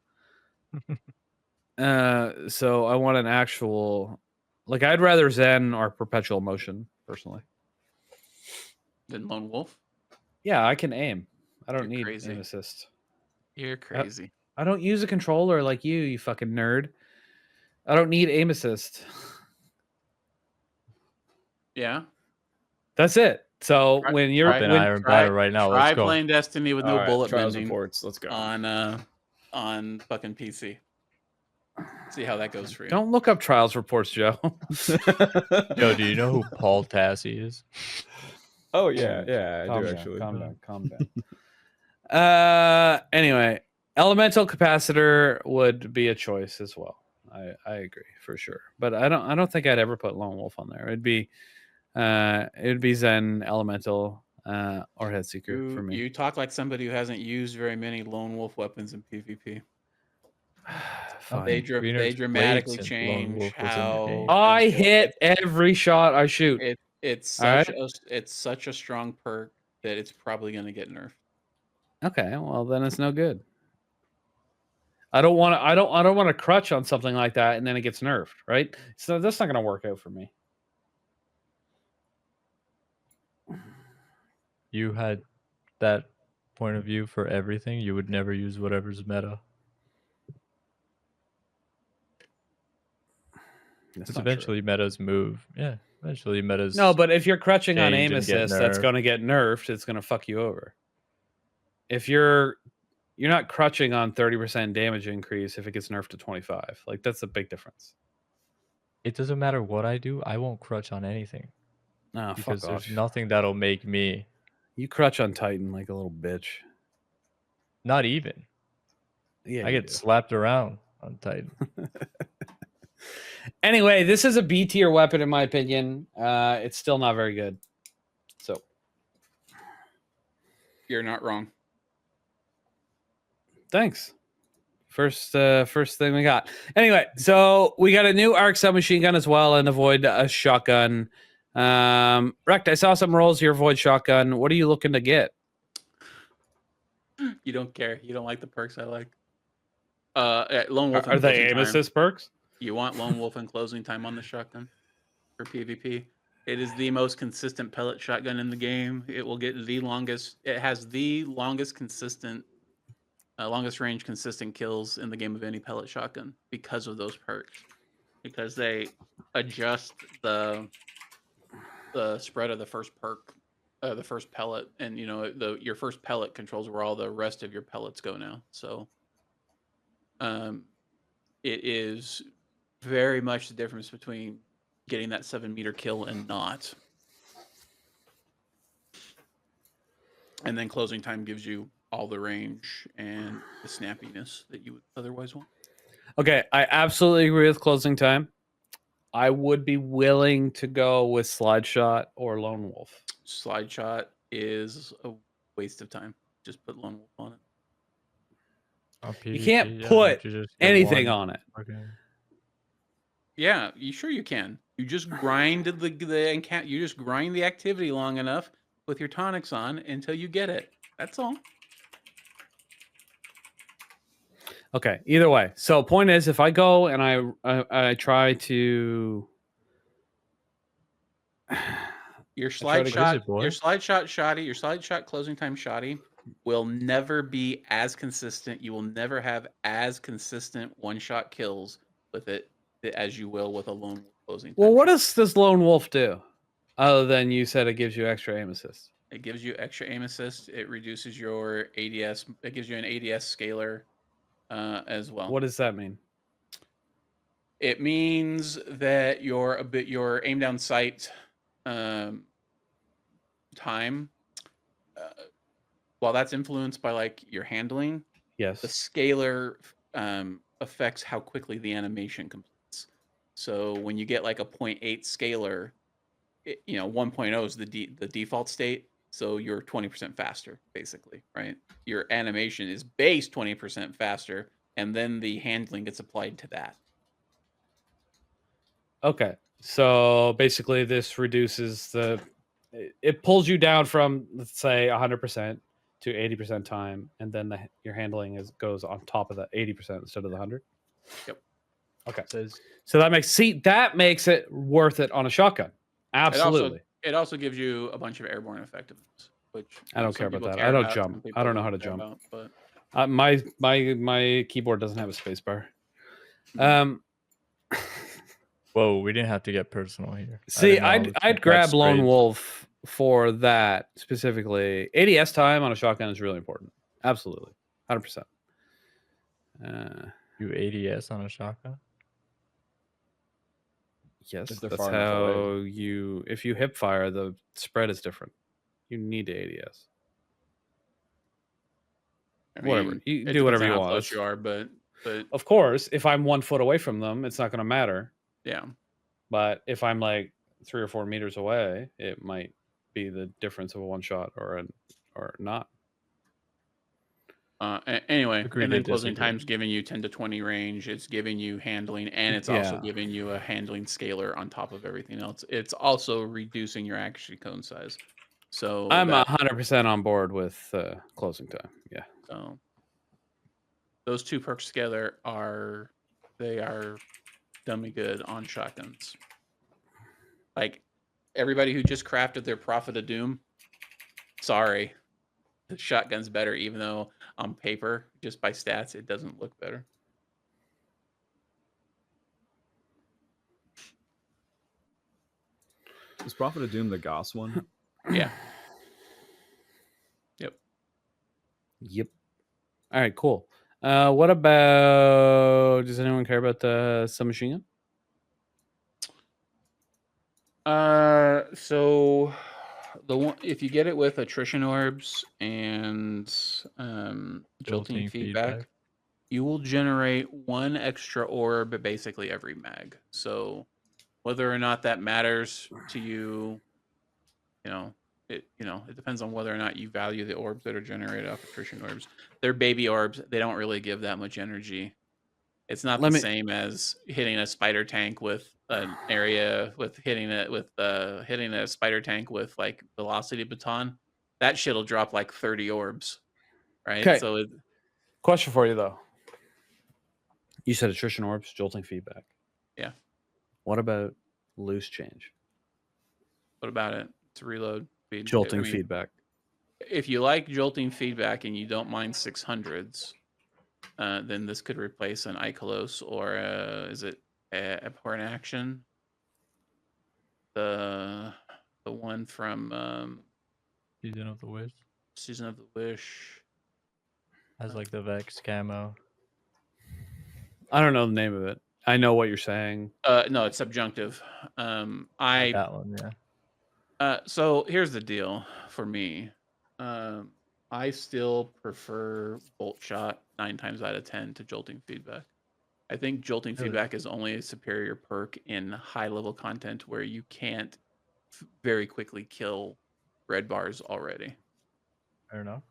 So I want an actual, like, I'd rather Zen or Perpetual Motion personally. Then Lone Wolf? Yeah, I can aim. I don't You're need crazy. aim assist. You're crazy. I don't use a controller like you fucking nerd. I don't need aim assist. Yeah. That's it. So Right- when you're right, An when, Iron Banner right now. Try Let's go. playing Destiny with no All right, bullet trials bending reports. Let's go. on fucking PC. See how that goes for you. don't look up trials reports, Joe. Yo, do you know who Paul Tassi is? Oh yeah, I Calm do down, actually. Calm down. Anyway, elemental capacitor would be a choice as well. I agree for sure, but I don't think I'd ever put Lone Wolf on there. It'd be Zen, elemental, or Headseeker for me. You talk like somebody who hasn't used very many Lone Wolf weapons in PvP. Fine. They Greener's dramatically Blades and change Lone Wolf was in the how game. I hit every shot I shoot. it's All such a strong perk that it's probably going to get nerfed. Okay, well then it's no good. I don't want to crutch on something like that and then it gets nerfed, right? So that's not going to work out for me. You had that point of view for everything. You would never use whatever's meta. That's Because not true. eventually metas move. Yeah, eventually metas. No, but if you're crutching on change aim and get assist, that's nerfed. going to get nerfed. It's going to fuck you over. If you're not crutching on 30% damage increase if it gets nerfed to 25. Like that's a big difference. It doesn't matter what I do. I won't crutch on anything Oh, because fuck there's off. nothing that'll make me. You crutch on Titan like a little bitch. Not even. Yeah, I you get do. slapped around on Titan. Anyway, this is a B tier weapon in my opinion. It's still not very good. So You're not wrong. thanks. First thing we got. Anyway, so we got a new arc submachine gun as well, and a void shotgun. Rect, I saw some rolls of your void shotgun. What are you looking to get? You don't care. You don't like the perks I like. Lone Wolf. Are and they Closing aim Time. assist perks? You want Lone Wolf and closing time on the shotgun for PvP. It is the most consistent pellet shotgun in the game. It will get the longest. It has the longest consistent, longest range consistent kills in the game of any pellet shotgun because of those perks. Because they adjust the spread of the first perk, the first pellet, and your first pellet controls where all the rest of your pellets go now. So, it is very much the difference between getting that 7-meter kill and not. And then closing time gives you all the range and the snappiness that you would otherwise want. Okay, I absolutely agree with closing time. I would be willing to go with slide shot or lone wolf. Slide shot is a waste of time. Just put lone wolf on it. On You PvP, can't yeah, put you just get anything one on it. fucking- Yeah, you can. You just grind you just grind the activity long enough with your tonics on until you get it. That's all. Okay, either way. So point is, if I go and I try to Your try slide to- shot, What is it, boy? your slide shot shoddy, your slide shot closing time shoddy will never be as consistent. You will never have as consistent one shot kills with it as you will with a lone wolf closing time. Well, what shot. does this lone wolf do? Other than you said it gives you extra aim assist. It gives you extra aim assist. It reduces your ADS. It gives you an ADS scaler as well. What does that mean? It means that your aim down sight time, while that's influenced by like your handling, Yes. the scaler affects how quickly the animation completes. So when you get like a 0.8 scaler, 1.0 is the default state. So you're 20% faster, basically, right? Your animation is base 20% faster, and then the handling gets applied to that. Okay. So basically this reduces it pulls you down from, let's say, 100% to 80% time, and then your handling goes on top of that 80% instead of the 100. Yep. Okay. Says So that makes it worth it on a shotgun. Absolutely. It also gives you a bunch of airborne effectiveness, which I don't some care about people that. care I don't about, some jump. people I don't know how don't to care jump. about, but My keyboard doesn't have a space bar. whoa, we didn't have to get personal here. I See, didn't know I was I'd that grab Lone straight. Wolf for that specifically. ADS time on a shotgun is really important. Absolutely, 100%. You ADS on a shotgun? Yes, If they're that's far enough how away. if you hip fire, the spread is different. You need to ADS. I Whatever. mean, You it do whatever depends on you how want. close you are, but Of course, if I'm 1 foot away from them, it's not going to matter. yeah. But if I'm like 3 or 4 meters away, it might be the difference of a one shot or not. Anyway, Agree and to then closing disagree. time's giving you 10 to 20 range. It's giving you handling, and it's also Yeah. giving you a handling scaler on top of everything else. It's also reducing your action cone size. So I'm that, 100% on board with closing time. Yeah. so those two perks together are dummy good on shotguns. Like everybody who just crafted their Prophet of Doom, sorry, the shotgun's better, even though on paper, just by stats, it doesn't look better. Is Prophet of Doom the Goss one? Yeah. Yep. Yep. All right, cool. What about, does anyone care about the submachine gun? So the one, if you get it with attrition orbs and jolting feedback, you will generate 1 extra orb basically every mag. So whether or not that matters to you, it depends on whether or not you value the orbs that are generated off attrition orbs. They're baby orbs. They don't really give that much energy. It's not the same as hitting a spider tank with an area with hitting a spider tank with like velocity baton. That shit'll drop like 30 orbs, right? Okay. So Question for you though. You said attrition orbs, jolting feedback. Yeah. What about loose change? What about it? It's reload speed. Jolting feedback. If you like jolting feedback and you don't mind 600s, then this could replace an Ikelos or is it a Abhorrent Action? The one from Season of the Wish. Season of the Wish Has like the Vex camo. I don't know the name of it. I know what you're saying. No, it's subjunctive. That one, yeah. So here's the deal for me. I still prefer bolt shot 9 times out of 10 to jolting feedback. I think jolting Really? feedback is only a superior perk in high level content where you can't very quickly kill red bars already. Fair enough.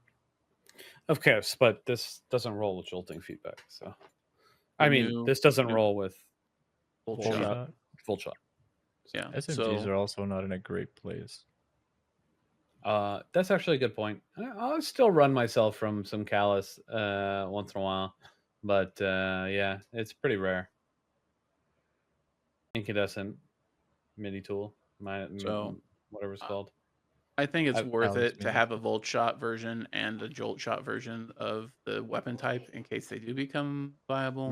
Of course, but this doesn't roll with jolting feedback. So, I The mean, new- this doesn't new roll with bolt full shot. shot. Full shot. Yeah. SMGs So are also not in a great place. That's actually a good point. I'll still run myself from some callus once in a while, but yeah, it's pretty rare. Incandescent MIDI tool, So, whatever it's called. I think it's I- worth Alice it to Mini. have a volt shot version and a jolt shot version of the weapon type in case they do become viable.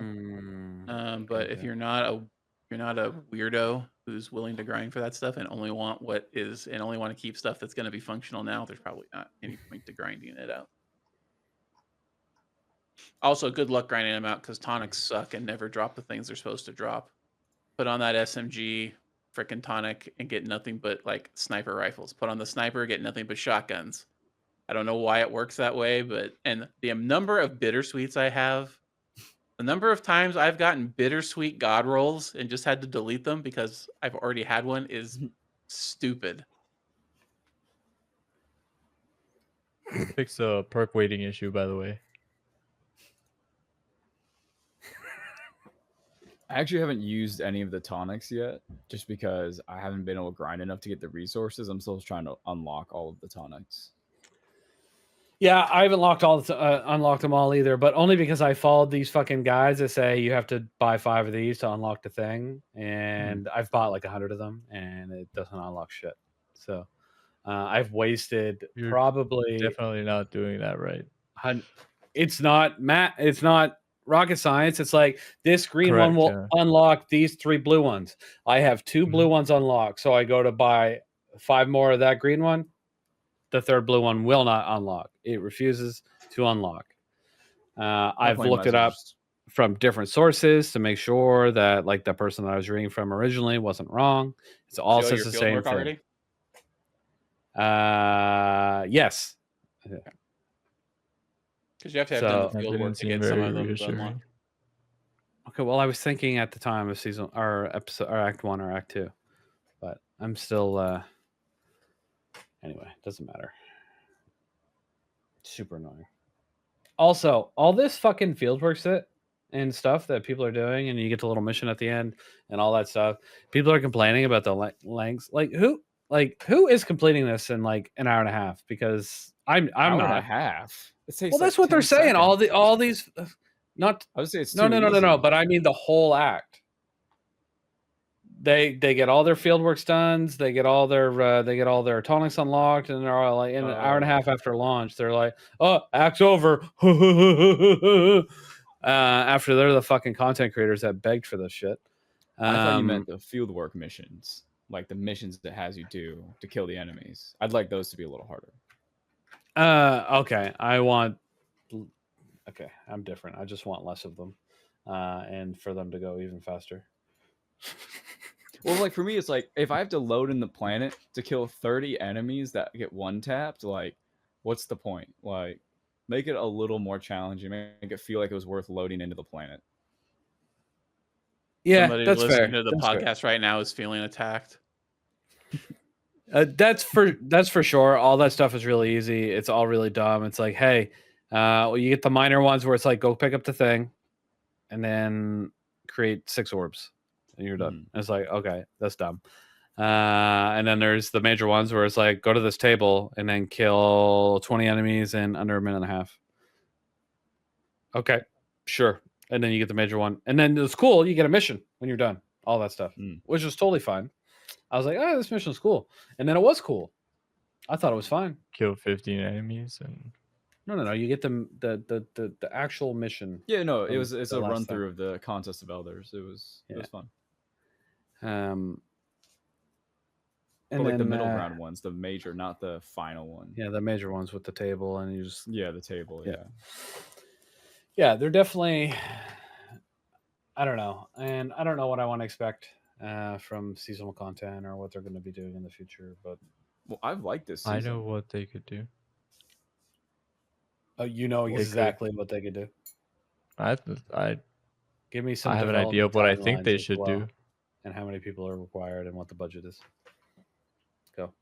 But if okay. you're not a weirdo who's willing to grind for that stuff and only want only want to keep stuff that's going to be functional now, there's probably not any point to grinding it out. Also, good luck grinding them out because tonics suck and never drop the things they're supposed to drop. Put on that SMG frickin' tonic and get nothing but like sniper rifles. Put on the sniper, get nothing but shotguns. I don't know why it works that way, and the number of bittersweets I have, the number of times I've gotten bittersweet god rolls and just had to delete them because I've already had one is stupid. Fix a perk weighting issue, by the way. I actually haven't used any of the tonics yet, just because I haven't been able to grind enough to get the resources. I'm still trying to unlock all of the tonics. Yeah, I haven't unlocked them all either, but only because I followed these fucking guides that say you have to buy 5 of these to unlock the thing, and I've bought like 100 of them, and it doesn't unlock shit. So I've wasted You're probably. Definitely not doing that right. It's not It's not rocket science. It's like this green one Correct, will yeah. unlock these 3 blue ones. I have 2 blue Mhm. ones unlocked, so I go to buy 5 more of that green one. The 3rd blue one will not unlock. It refuses to unlock. I've Definitely looked it up messaged. from different sources to make sure that like the person that I was reading from originally wasn't wrong. It's all Joe, says your the field same work thing. already? Yes. Because you have to have So- done the That field didn't work to seem get some very of them to reassuring. unlock. Okay, well, I was thinking at the time of season or episode or act 1 or act 2, but I'm still. Anyway, doesn't matter. Super annoying. Also, all this fucking fieldwork shit and stuff that people are doing, and you get the little mission at the end and all that stuff. People are complaining about the lengths. Like who is completing this in like an hour and a half? Because I'm Hour and a not. half. It takes Well, that's like what they're 10 saying. All seconds. these, not I would say it's no, too no. easy. But I mean the whole act. They get all their fieldwork done. They get all their tonics unlocked, and they're all like in an hour and a half after launch. They're like, "Oh, act's over." After they're the fucking content creators that begged for this shit. I thought you meant the fieldwork missions, like the missions that has you do to kill the enemies. I'd like those to be a little harder. Okay. Okay, I'm different. I just want less of them, and for them to go even faster. Well, like for me, it's like if I have to load in the planet to kill 30 enemies that get one tapped, like, what's the point? Like, make it a little more challenging. Make it feel like it was worth loading into the planet. Yeah, Somebody that's listening fair. to the That's fair. podcast right now is feeling attacked. That's for sure. All that stuff is really easy. It's all really dumb. It's like, hey, well, you get the minor ones where it's like, go pick up the thing, and then create 6 orbs, and you're done. It's like, okay, that's dumb. And then there's the major ones where it's like, go to this table and then kill 20 enemies in under a minute and a half. Okay, sure. And then you get the major one, and then it's cool. You get a mission when you're done. All that stuff, which was totally fine. I was like, oh, this mission's cool. And then it was cool. I thought it was fine. Kill 15 enemies and No. You get the actual mission. Yeah, no, it's the a last run thing. through of the Contest of Elders. It was fun. And But like then the middle ground ones, the major, not the final one. Yeah, the major ones with the table, and you just the table. Yeah, they're definitely. I don't know, and I don't know what I want to expect from seasonal content or what they're going to be doing in the future. But Well, I've liked this season. I know what they could do. You know They could. exactly what they could do. I Give me some. I have an idea of what I think timelines they as should well, do. and how many people are required, and what the budget is. Go.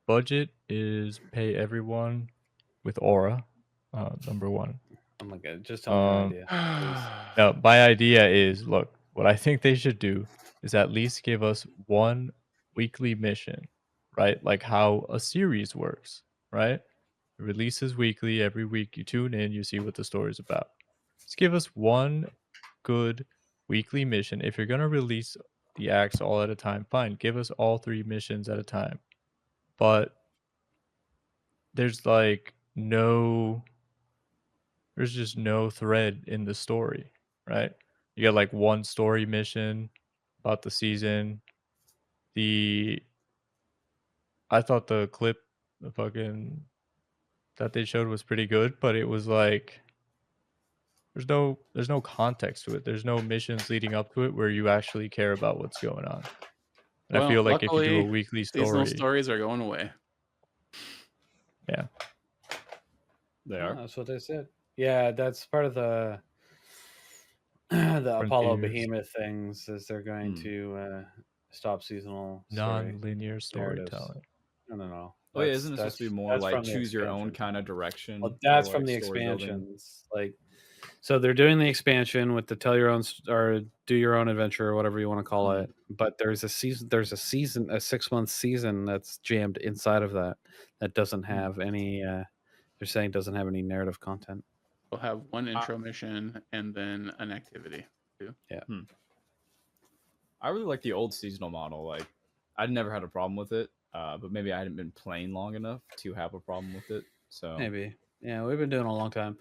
Budget is pay everyone with aura. Number one. Oh my god! Just tell me your idea, please. No, my idea is, look, what I think they should do is at least give us one weekly mission, right? Like how a series works, right? It releases weekly. Every week you tune in, you see what the story's about. Just give us one good weekly mission. If you're going to release the acts all at a time, fine. Give us all 3 missions at a time. But there's like there's just no thread in the story, right? You get like one story mission about the season. I thought the clip, the fucking that they showed was pretty good, but it was like there's no context to it. There's no missions leading up to it where you actually care about what's going on. And I feel like if you do a weekly seasonal story, stories are going away. yeah, They are. That's what they said. Yeah, that's part of the Apollo Frontiers. Behemoth things. Is they're going to stop seasonal non-linear narratives. storytelling. No. Oh yeah, isn't it supposed to be more that's like from the choose your own expansion. kind of direction? Well, that's or, from like, the story building? expansions. Like, so they're doing the expansion with the tell your own or do your own adventure or whatever you want to call it. But there's a season. There's a 6-month season that's jammed inside of that doesn't have any. They're saying doesn't have any narrative content. We'll have one intro mission and then an activity too. Yeah. I really like the old seasonal model. Like, I'd never had a problem with it, but maybe I hadn't been playing long enough to have a problem with it. So Maybe. Yeah, we've been doing it a long time.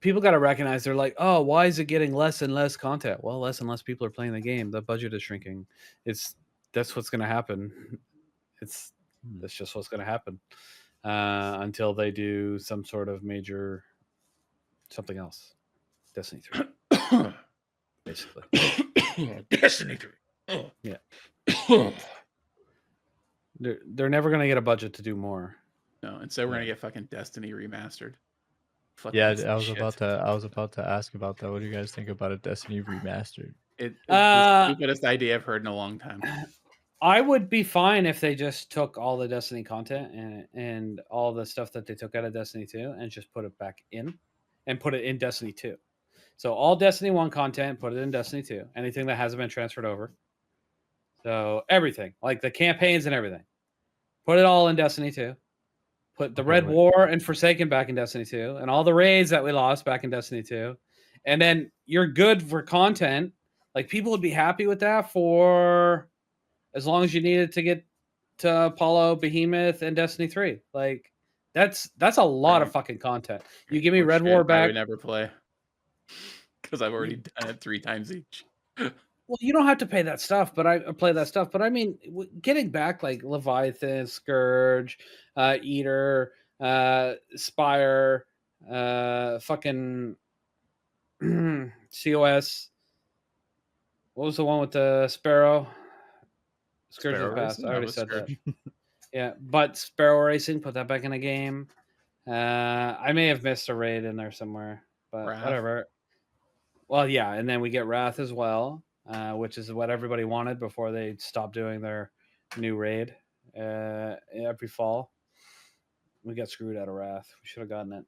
People got to recognize they're like, oh, why is it getting less and less content? Well, less and less people are playing the game. The budget is shrinking. That's what's going to happen. That's just what's going to happen until they do some sort of major something else. Destiny 3, basically. Destiny 3. Yeah. They're never going to get a budget to do more. No, instead we're gonna get fucking Destiny remastered. Fucking Yeah, piece of I was shit. about to ask about that. What do you guys think about a Destiny remastered? It's the stupidest idea I've heard in a long time. I would be fine if they just took all the Destiny content and all the stuff that they took out of Destiny 2 and just put it back in and put it in Destiny 2. So all Destiny 1 content, put it in Destiny 2. Anything that hasn't been transferred over. So everything, like the campaigns and everything. Put it all in Destiny 2. Put the Red War and Forsaken back in Destiny 2. And all the raids that we lost back in Destiny 2. And then you're good for content. Like, people would be happy with that for as long as you needed to get to Apollo, Behemoth, and Destiny 3. Like, that's a lot of fucking content. You give me Red War back. I would never play because I've already done it 3 times each. Well, you don't have to pay that stuff, but I play that stuff. But I mean, getting back like Leviathan, Scourge, Eater, Spire, fucking COS. What was the one with the Sparrow? Scourge of the Past. I already said that. Yeah, but Sparrow Racing, put that back in the game. I may have missed a raid in there somewhere, but Wrath. Whatever. Well, yeah, and then we get Wrath as well. Which is what everybody wanted before they stopped doing their new raid every fall. We got screwed out of Wrath. We should have gotten it.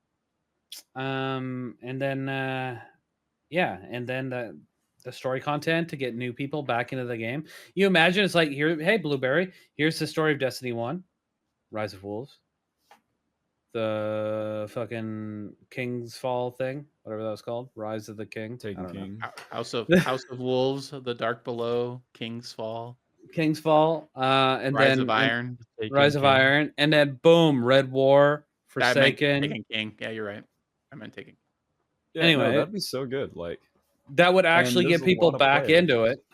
And then and then the story content to get new people back into the game. You imagine it's like, here, hey, Blueberry, here's the story of Destiny 1, Rise of Wolves, the fucking King's Fall thing, whatever that was called, Rise of the King, Taken King, House of Wolves, The Dark Below, King's Fall, and Rise then of Iron, Rise of Iron, and then boom, Red War, Forsaken. Taken King. Yeah, you're right. I meant Taken. Yeah, anyway, that'd be so good. Like, that would actually get people back into it.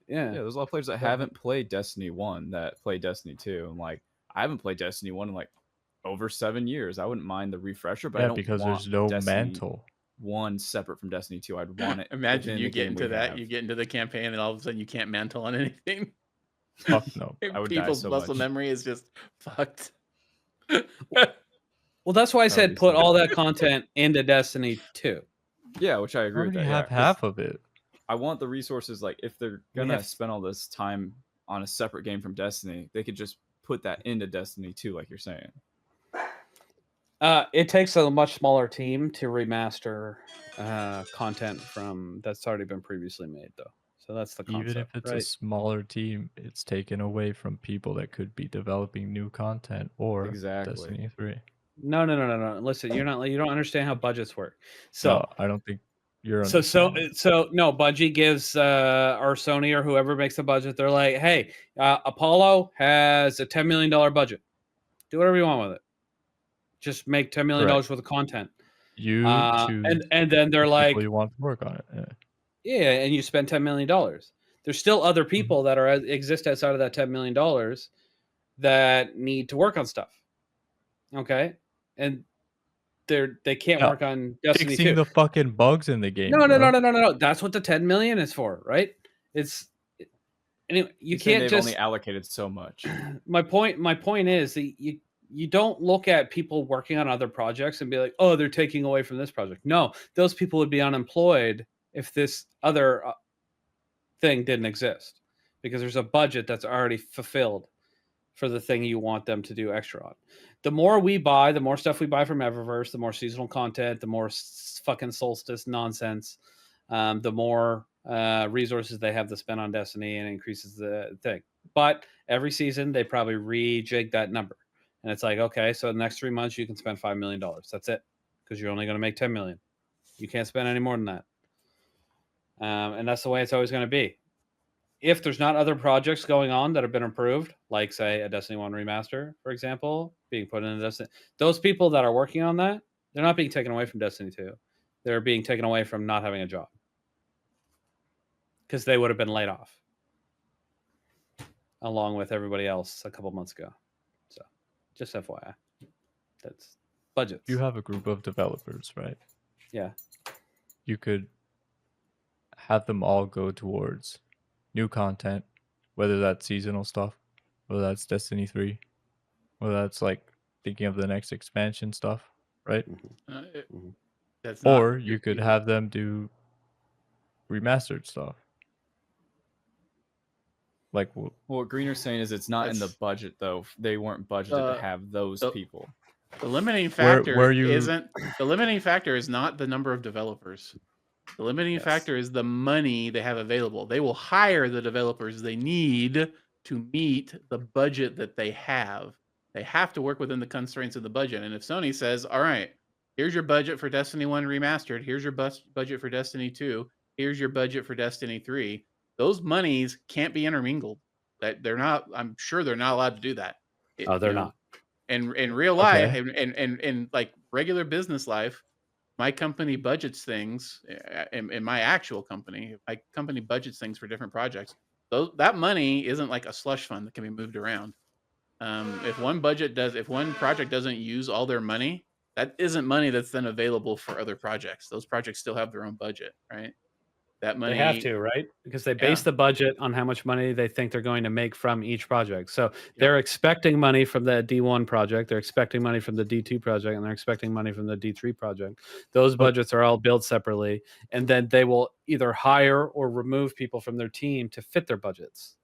Yeah, there's a lot of players that haven't played Destiny 1 that play Destiny 2, and like, I haven't played Destiny 1 in like over 7 years. I wouldn't mind the refresher, but I don't because want there's no Destiny mantle. 1 separate from Destiny 2. I'd want it. Imagine you get into that, you get into the campaign, and all of a sudden you can't mantle on anything. Fuck no. I would People's die so muscle much. memory is just fucked. Well, that's why I said least put I- all that content into Destiny 2. Yeah, which I I agree with already that. have yeah, 'cause half of it. I want the resources. Like, if they're We gonna have- spend all this time on a separate game from Destiny, they could just put that into Destiny 2, like you're saying. It takes a much smaller team to remaster content from that's already been previously made, though. So that's the concept, Even if it's a right? smaller team, it's taken away from people that could be developing new content or Exactly. Destiny 3. No. Listen, you don't understand how budgets work. No, So I don't think you're so understanding. no, Bungie gives or Sony or whoever makes the budget. They're like, hey, Apollo has a $10 million budget. Do whatever you want with it. Just make $10 million worth of content. You choose and then they're the like, people you want to work on it. Yeah. yeah, and you spend $10 million. There's still other people that exist outside of that $10 million that need to work on stuff. Okay, and they can't Yeah, work on Destiny Fixing 2. the fucking bugs in the game. No. That's what the 10 million is for, right? Anyway, you can't they've just only allocated so much. my point is that you don't look at people working on other projects and be like, oh, they're taking away from this project. No, those people would be unemployed if this other thing didn't exist, because there's a budget that's already fulfilled for the thing you want them to do extra on. The more we buy, the more stuff we buy from Eververse, the more seasonal content, the more fucking solstice nonsense, the more resources they have to spend on Destiny, and increases the thing. But every season they probably rejig that number, and it's like, okay, so the next 3 months you can spend $5 million. That's it, because you're only going to make 10 million. You can't spend any more than that. And that's the way it's always going to be. If there's not other projects going on that have been approved, like say a Destiny 1 remaster, for example, being put into Destiny, those people that are working on that, they're not being taken away from Destiny 2. They're being taken away from not having a job, because they would have been laid off along with everybody else a couple months ago. So just FYI, that's budgets. You have a group of developers, right? Yeah. You could have them all go towards new content, whether that's seasonal stuff, whether that's Destiny 3, whether that's like thinking of the next expansion stuff, right? That's not, Or you could have them do remastered stuff. Like, Well, what Greener's saying is it's not in the That's- budget, though. They weren't budgeted to have those the- people. the limiting factor where you- isn't the limiting factor is not the number of developers. The limiting Yes. factor is the money they have available. They will hire the developers they need to meet the budget that they have. They have to work within the constraints of the budget. And if Sony says, all right, here's your budget for Destiny 1 remastered, here's your budget for Destiny 2, here's your budget for Destiny 3, those monies can't be intermingled. That they're not, I'm sure they're not allowed to do that. Oh, they're not. In real life, and like regular business life, my company budgets things in my actual company. My company budgets things for different projects. That money isn't like a slush fund that can be moved around. If one project doesn't use all their money, that isn't money that's then available for other projects. Those projects still have their own budget, right? That money They have to, right? Because they base the budget on how much money they think they're going to make from each project. So they're expecting money from the D1 project, they're expecting money from the D2 project, and they're expecting money from the D3 project. Those budgets are all billed separately, and then they will either hire or remove people from their team to fit their budgets.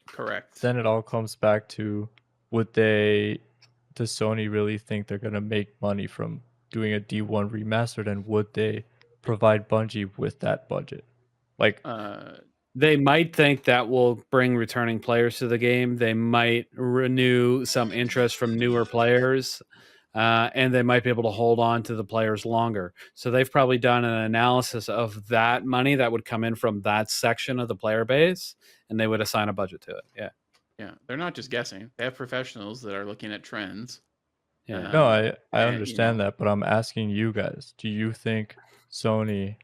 Correct. Then it all comes back to, does Sony really think they're going to make money from doing a D1 remastered, and would they provide Bungie with that budget? Like, they might think that will bring returning players to the game. They might renew some interest from newer players, and they might be able to hold on to the players longer. So they've probably done an analysis of that money that would come in from that section of the player base, and they would assign a budget to it. Yeah, they're not just guessing. They have professionals that are looking at trends. Yeah. no, I and, understand that, but I'm asking you guys, do you think Sony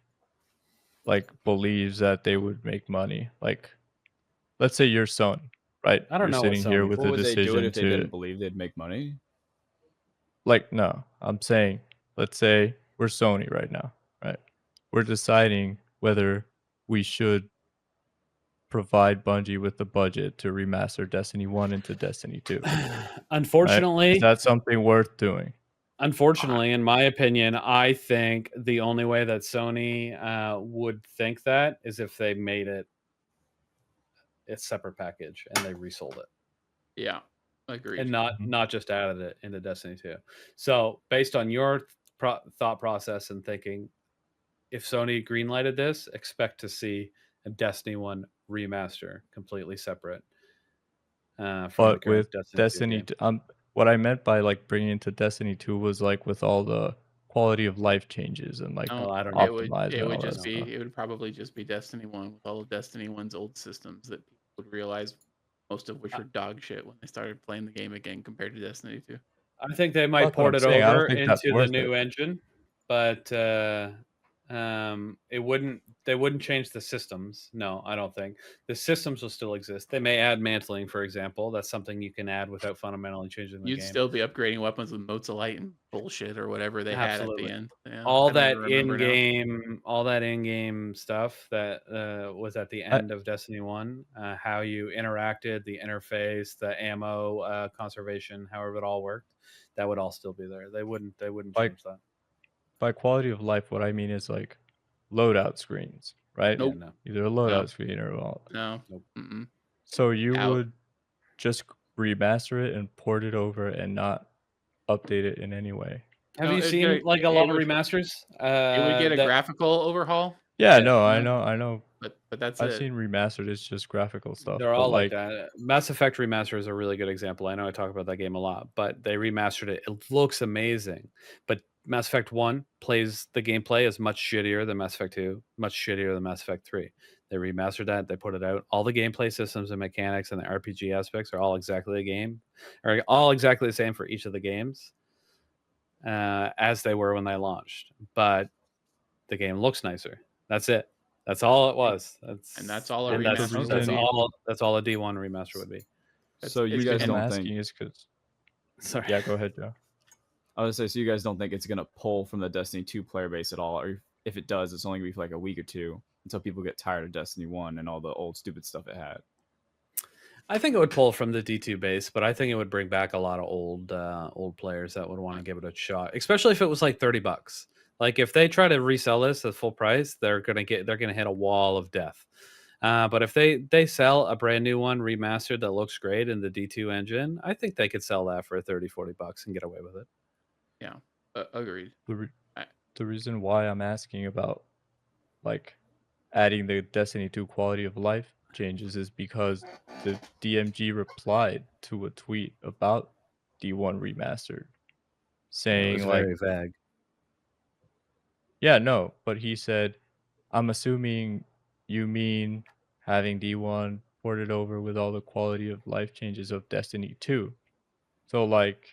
like believes that they would make money? Like, let's say you're Sony, right? I don't You're know what sitting here Sony- with What a would they do it decision if they to didn't believe they'd make money? like, no, I'm saying, let's say we're Sony right now, right? We're deciding whether we should provide Bungie with the budget to remaster Destiny 1 into Destiny 2. Right? Unfortunately, Is that something worth doing? Unfortunately, in my opinion, I think the only way that Sony would think that is if they made it its separate package and they resold it. Yeah, agreed. And not just added it into Destiny 2. So based on your thought process and thinking, if Sony greenlighted this, expect to see a Destiny 1 remaster completely separate from the But current with Destiny 2 Destiny, game. what I meant by like bringing it to Destiny 2 was like with all the quality of life changes and like Oh, I don't know. optimize It and would all that just be stuff. it would probably just be Destiny 1 with all of Destiny 1's old systems that people would realize, most of which were dog shit when they started playing the game again compared to Destiny 2. I think they might That's what port I'm it saying. I don't over think that's into the worth new it. engine, but it wouldn't. They wouldn't change the systems. No, I don't think the systems will still exist. They may add mantling, for example. That's something you can add without fundamentally changing the You'd game. still be upgrading weapons with motes of light and bullshit or whatever they had at the Absolutely. end. Yeah, all I don't that even remember now. in-game stuff that was at the end of Destiny 1, how you interacted, the interface, the ammo conservation, however it all worked, that would all still be there. They wouldn't Like change that. by quality of life, what I mean is like loadout screens, right? Nope. Yeah, no. Either a loadout No. screen or all. No. Nope. Mm-mm. So you Out. would just remaster it and port it over and not update it in any way. Have No, you it'd seen get- like a it lot of would- remasters? It would get a that graphical overhaul, Yeah, Yeah, no, I yeah. know. but that's I've it. seen remastered. It's just graphical stuff. they're But all like like, that. Mass Effect Remaster is a really good example. I know I talk about that game a lot, but they remastered it. It looks amazing, but Mass Effect 1 plays the gameplay is much shittier than Mass Effect 2, much shittier than Mass Effect 3. They remastered that, they put it out. All the gameplay systems and mechanics and the RPG aspects are all exactly the game, or all exactly the same for each of the games as they were when they launched. But the game looks nicer. That's it. That's all it was. That's all a and remaster would that's be. all a D1 remaster would be. So you it's guys I'm don't asking think? is because Sorry. yeah, go ahead, Joe. I would say, so you guys don't think it's gonna pull from the Destiny 2 player base at all, or if it does, it's only gonna be for like a week or two until people get tired of Destiny 1 and all the old stupid stuff it had. I think it would pull from the D2 base, but I think it would bring back a lot of old players that would want to give it a shot, especially if it was like $30. Like if they try to resell this at full price, they're gonna hit a wall of death. But if they sell a brand new one remastered that looks great in the D2 engine, I think they could sell that for $30-$40 and get away with it. Yeah, agreed. The reason why I'm asking about like adding the Destiny 2 quality of life changes is because the DMG replied to a tweet about D1 remastered, saying like, vague. yeah, no, but he said, I'm assuming you mean having D1 ported over with all the quality of life changes of Destiny 2. So like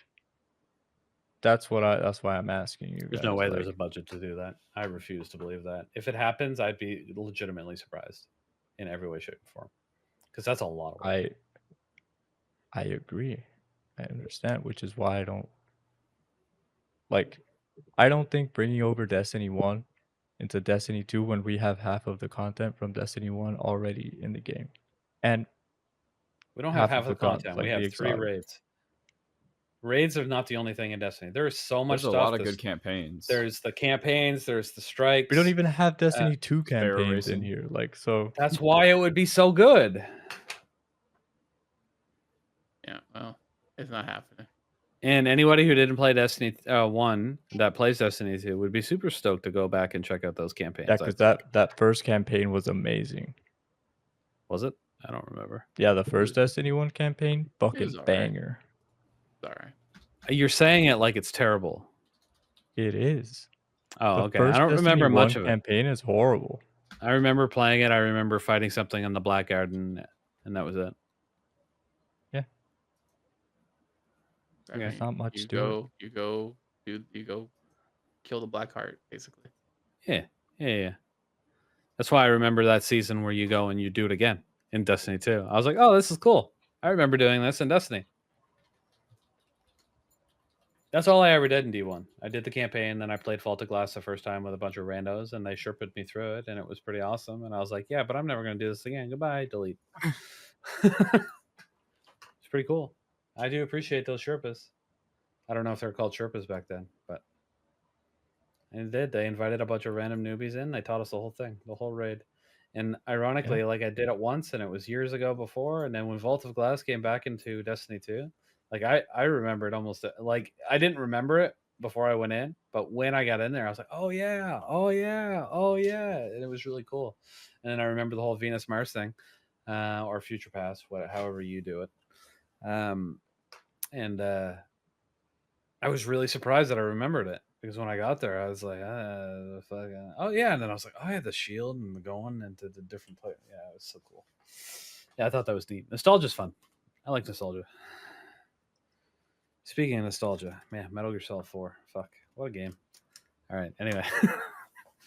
that's why I'm asking you guys. There's no way like, there's a budget to do that. I refuse to believe that. If it happens, I'd be legitimately surprised in every way, shape, or form. Because that's a lot of work. I agree. I understand, which is why I don't like. I don't think bringing over Destiny 1 into Destiny 2 when we have half of the content from Destiny 1 already in the game, and We don't have half of the content. like We the have 3 exotic. raids. Raids are not the only thing in Destiny. There is so much There's stuff. a lot of good campaigns. There's the campaigns. There's the strikes. We don't even have Destiny 2 Sparrow campaigns in Racing. here, like so. That's why it would be so good. Yeah, well, it's not happening. And anybody who didn't play Destiny 1 that plays Destiny 2 would be super stoked to go back and check out those campaigns. Yeah, because that first campaign was amazing. Was it? I don't remember. Yeah, the first Destiny 1 campaign, fucking all right. banger. It's all right. You're saying it like it's terrible. It is. Oh, The okay. first I don't Destiny remember 1 much of it. campaign is horrible. I remember playing it. I remember fighting something in the Black Garden, and that was it. I Yeah, mean, not much You to it. go kill the Blackheart, basically. Yeah. That's why I remember that season where you go and you do it again in Destiny 2. I was like, oh, this is cool. I remember doing this in Destiny. That's all I ever did in D1. I did the campaign, then I played Fault of Glass the first time with a bunch of randos, and they sherped me through it, and it was pretty awesome. And I was like, yeah, but I'm never going to do this again. Goodbye, delete. It's pretty cool. I do appreciate those Sherpas. I don't know if they're called Sherpas back then, but and they did. They invited a bunch of random newbies in. They taught us the whole thing, the whole raid. And ironically, like I did it once, and it was years ago before. And then when Vault of Glass came back into Destiny 2, like I remember it almost like I didn't remember it before I went in, but when I got in there, I was like, oh yeah, oh yeah, oh yeah, and it was really cool. And then I remember the whole Venus Mars thing, or Future Pass, however you do it. And I was really surprised that I remembered it because when I got there, I was like, oh yeah, and then I was like, oh, I had the shield and the going into the different place. Yeah, it was so cool. Yeah, I thought that was neat. Nostalgia's fun. I like nostalgia. Speaking of nostalgia, man, Metal Gear Solid 4. Fuck, what a game. All right, anyway.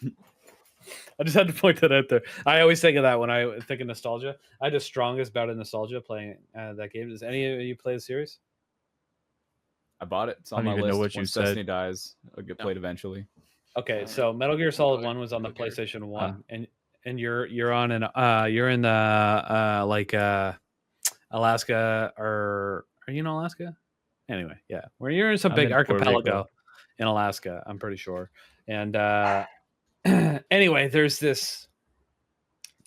I just had to point that out there. I always think of that when I think of nostalgia. I had the strongest bout of nostalgia playing that game. Does any of you play the series? I bought it. It's I on don't my even know list. what you Once said. Destiny dies, it'll get played eventually. Okay, so Metal Gear Solid 1 was on the PlayStation 1, and you're on an you're in the like Alaska, or are you in Alaska? Anyway, yeah, where you're in some I'm big in Puerto archipelago Rico. in Alaska, I'm pretty sure. And anyway, there's this.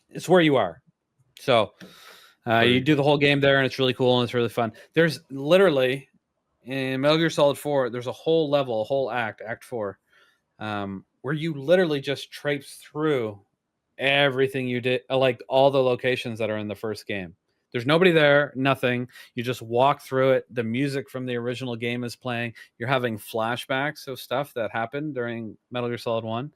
It's where you are, so you do the whole game there, and it's really cool and it's really fun. There's literally in Metal Gear Solid 4, there's a whole level, a whole Act 4. Where you literally just traipse through everything you did, like all the locations that are in the first game. There's nobody there, nothing. You just walk through it. The music from the original game is playing. You're having flashbacks of stuff that happened during Metal Gear Solid 1.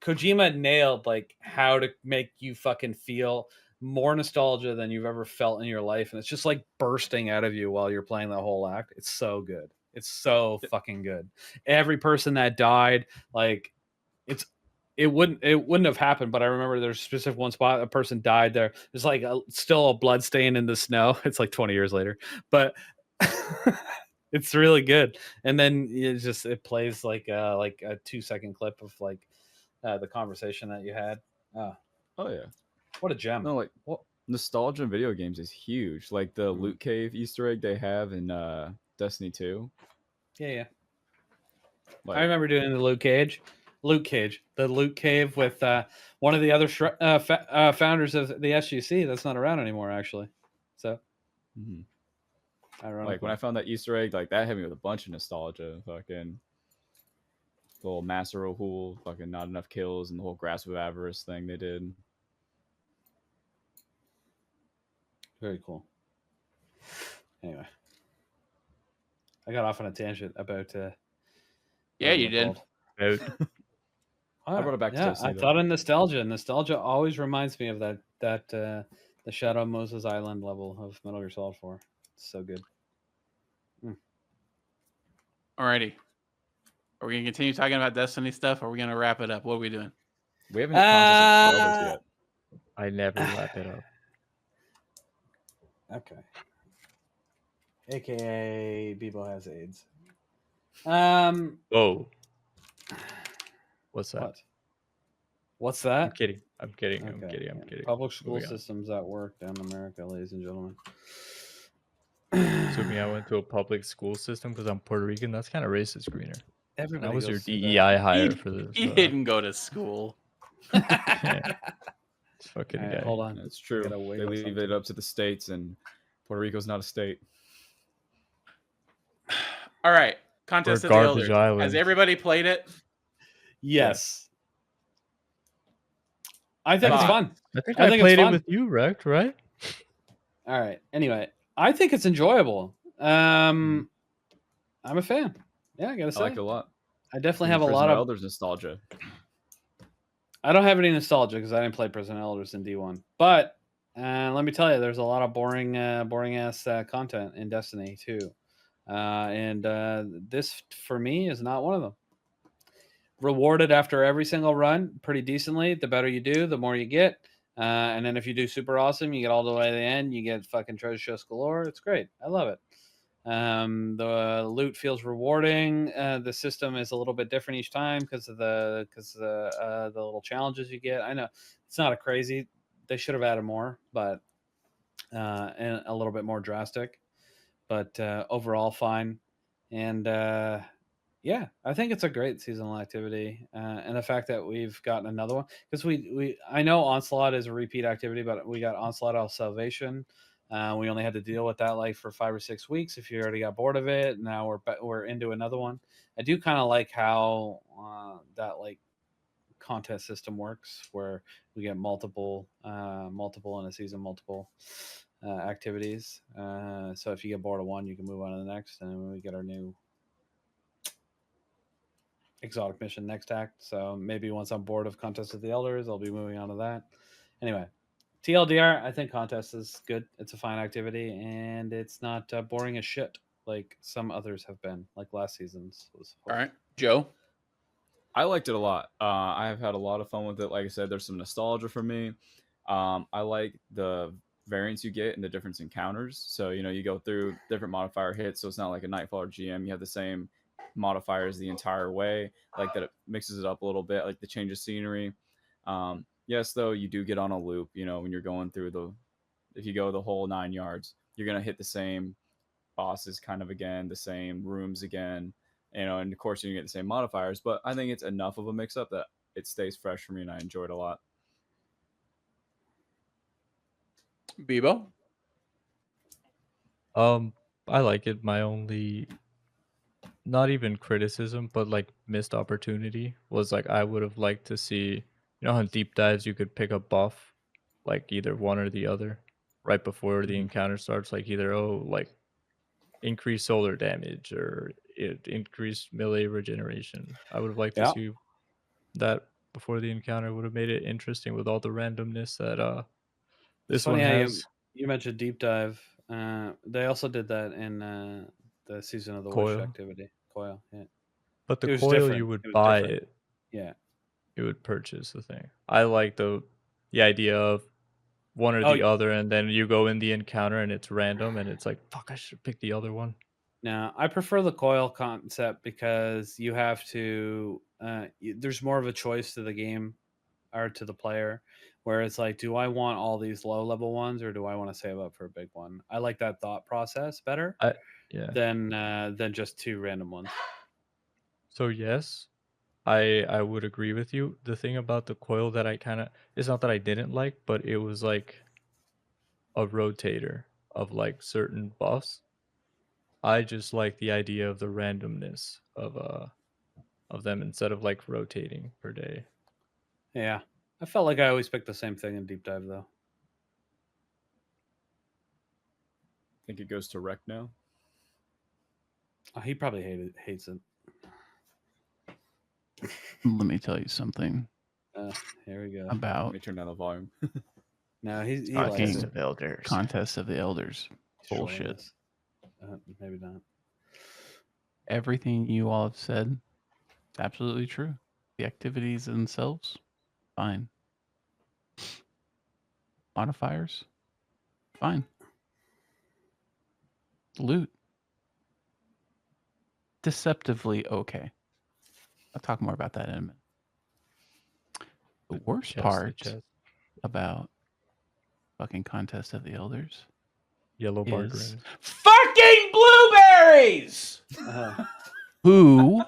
Kojima nailed like how to make you fucking feel more nostalgia than you've ever felt in your life, and it's just like bursting out of you while you're playing the whole act. It's so good. It's so fucking good. Every person that died, like it wouldn't have happened, but I remember there's a specific one spot a person died there. There's like still a blood stain in the snow. It's like 20 years later, but it's really good. And then it plays like a 2-second clip of like the conversation that you had. Oh yeah, what a gem. No, like nostalgia in video games is huge. Like the loot cave Easter egg they have in Destiny 2. Yeah. Like, I remember doing the loot cave with one of the other founders of the SGC that's not around anymore, actually. So, like when I found that Easter egg, like that hit me with a bunch of nostalgia. Fucking the whole Master Rahul, fucking not enough kills, and the whole Grasp of Avarice thing they did. Very cool. Anyway, I got off on a tangent about. Yeah, you did. I brought it back to Destiny, I thought of nostalgia. Nostalgia always reminds me of that the Shadow Moses Island level of Metal Gear Solid 4. It's so good. Alrighty. Are we gonna continue talking about Destiny stuff, or are we gonna wrap it up? What are we doing? We haven't hit contests yet. I never wrap it up. Okay. AKA Bebo has AIDS. Whoa. What's that? What? What's that? I'm kidding. I'm kidding. Okay, I'm kidding. I'm yeah. kidding. Public school systems at work down in America, ladies and gentlemen. Assuming I went to a public school system because I'm Puerto Rican, that's kind of racist, Greener. Everybody That was your goes through DEI hire for this. He didn't go to school. Yeah. It's fucking All right, guy. hold on. That's true. Gotta They wiggle leave something. it up to the states, and Puerto Rico's not a state. All right. Contest We're of the garbage Elders. island. Has everybody played it? Yes. I think it's fun. I think I I think played it's it fun. with you, Rect, right? All right. Anyway, I think it's enjoyable. I'm a fan. Yeah, I gotta say. I like it a lot. I definitely have a lot of Elders nostalgia. I don't have any nostalgia because I didn't play Prison Elders in D1. But let me tell you, there's a lot of boring ass content in Destiny too. And this for me is not one of them. Rewarded after every single run pretty decently. The better you do, the more you get. And then if you do super awesome, you get all the way to the end, you get fucking treasure chests galore. It's great. I love it. The loot feels rewarding. The system is a little bit different each time because of the little challenges you get. I know it's not a crazy. They should have added more, but and a little bit more drastic. but overall fine. And yeah, I think it's a great seasonal activity, and the fact that we've gotten another one because I know Onslaught is a repeat activity, but we got Onslaught of Salvation. We only had to deal with that like for 5 or 6 weeks. If you already got bored of it, now we're into another one. I do kind of like how that like contest system works, where we get multiple in a season, multiple activities. So if you get bored of one, you can move on to the next, and then we get our new exotic mission next act. So maybe once I'm bored of Contest of the Elders, I'll be moving on to that. Anyway, TLDR, I think Contest is good. It's a fine activity, and it's not boring as shit like some others have been, like last season's was. All right, Joe. I liked it a lot. I have had a lot of fun with it. Like I said, there's some nostalgia for me. I like the variants you get and the different encounters. So, you go through different modifier hits. So it's not like a Nightfall or GM. You have the same modifiers the entire way. Like that it mixes it up a little bit, like the change of scenery. Yes, though, you do get on a loop, when you're going through if you go the whole 9 yards, you're going to hit the same bosses kind of again, the same rooms again. And of course you get the same modifiers, but I think it's enough of a mix up that it stays fresh for me and I enjoy it a lot. Bebo? I like it. My only, not even criticism, but like missed opportunity was like I would have liked to see, on deep dives you could pick a buff, like either one or the other, right before the encounter starts, like either like increase solar damage or increased melee regeneration. I would have liked to see that before the encounter. Would have made it interesting with all the randomness that this one has. You mentioned deep dive. They also did that in the Season of the Coil. Wish activity. Coil, yeah. But the coil, you would buy it. Yeah. You would purchase the thing. I like the idea of one or the other, and then you go in the encounter and it's random, and it's like, fuck, I should pick the other one. No, I prefer the coil concept because you have to. There's more of a choice to the game or to the player, where it's like, do I want all these low level ones or do I want to save up for a big one? I like that thought process better than just 2 random ones. So yes, I would agree with you. The thing about the coil that I kind of, it's not that I didn't like, but it was like a rotator of like certain buffs. I just like the idea of the randomness of them instead of like rotating per day. Yeah, I felt like I always picked the same thing in deep dive though. I think it goes to Rec now. Oh, he probably hates it. Let me tell you something. Here we go. About. Let me turn down the volume. No, he Contest likes of Elders. Contest of the Elders. Bullshit. Maybe not. Everything you all have said, absolutely true. The activities themselves, fine. Modifiers, fine. Loot, deceptively okay. I'll talk more about that in a minute. The worst part about fucking Contest of the Elders, yellow bar grin. Fucking blueberries! Who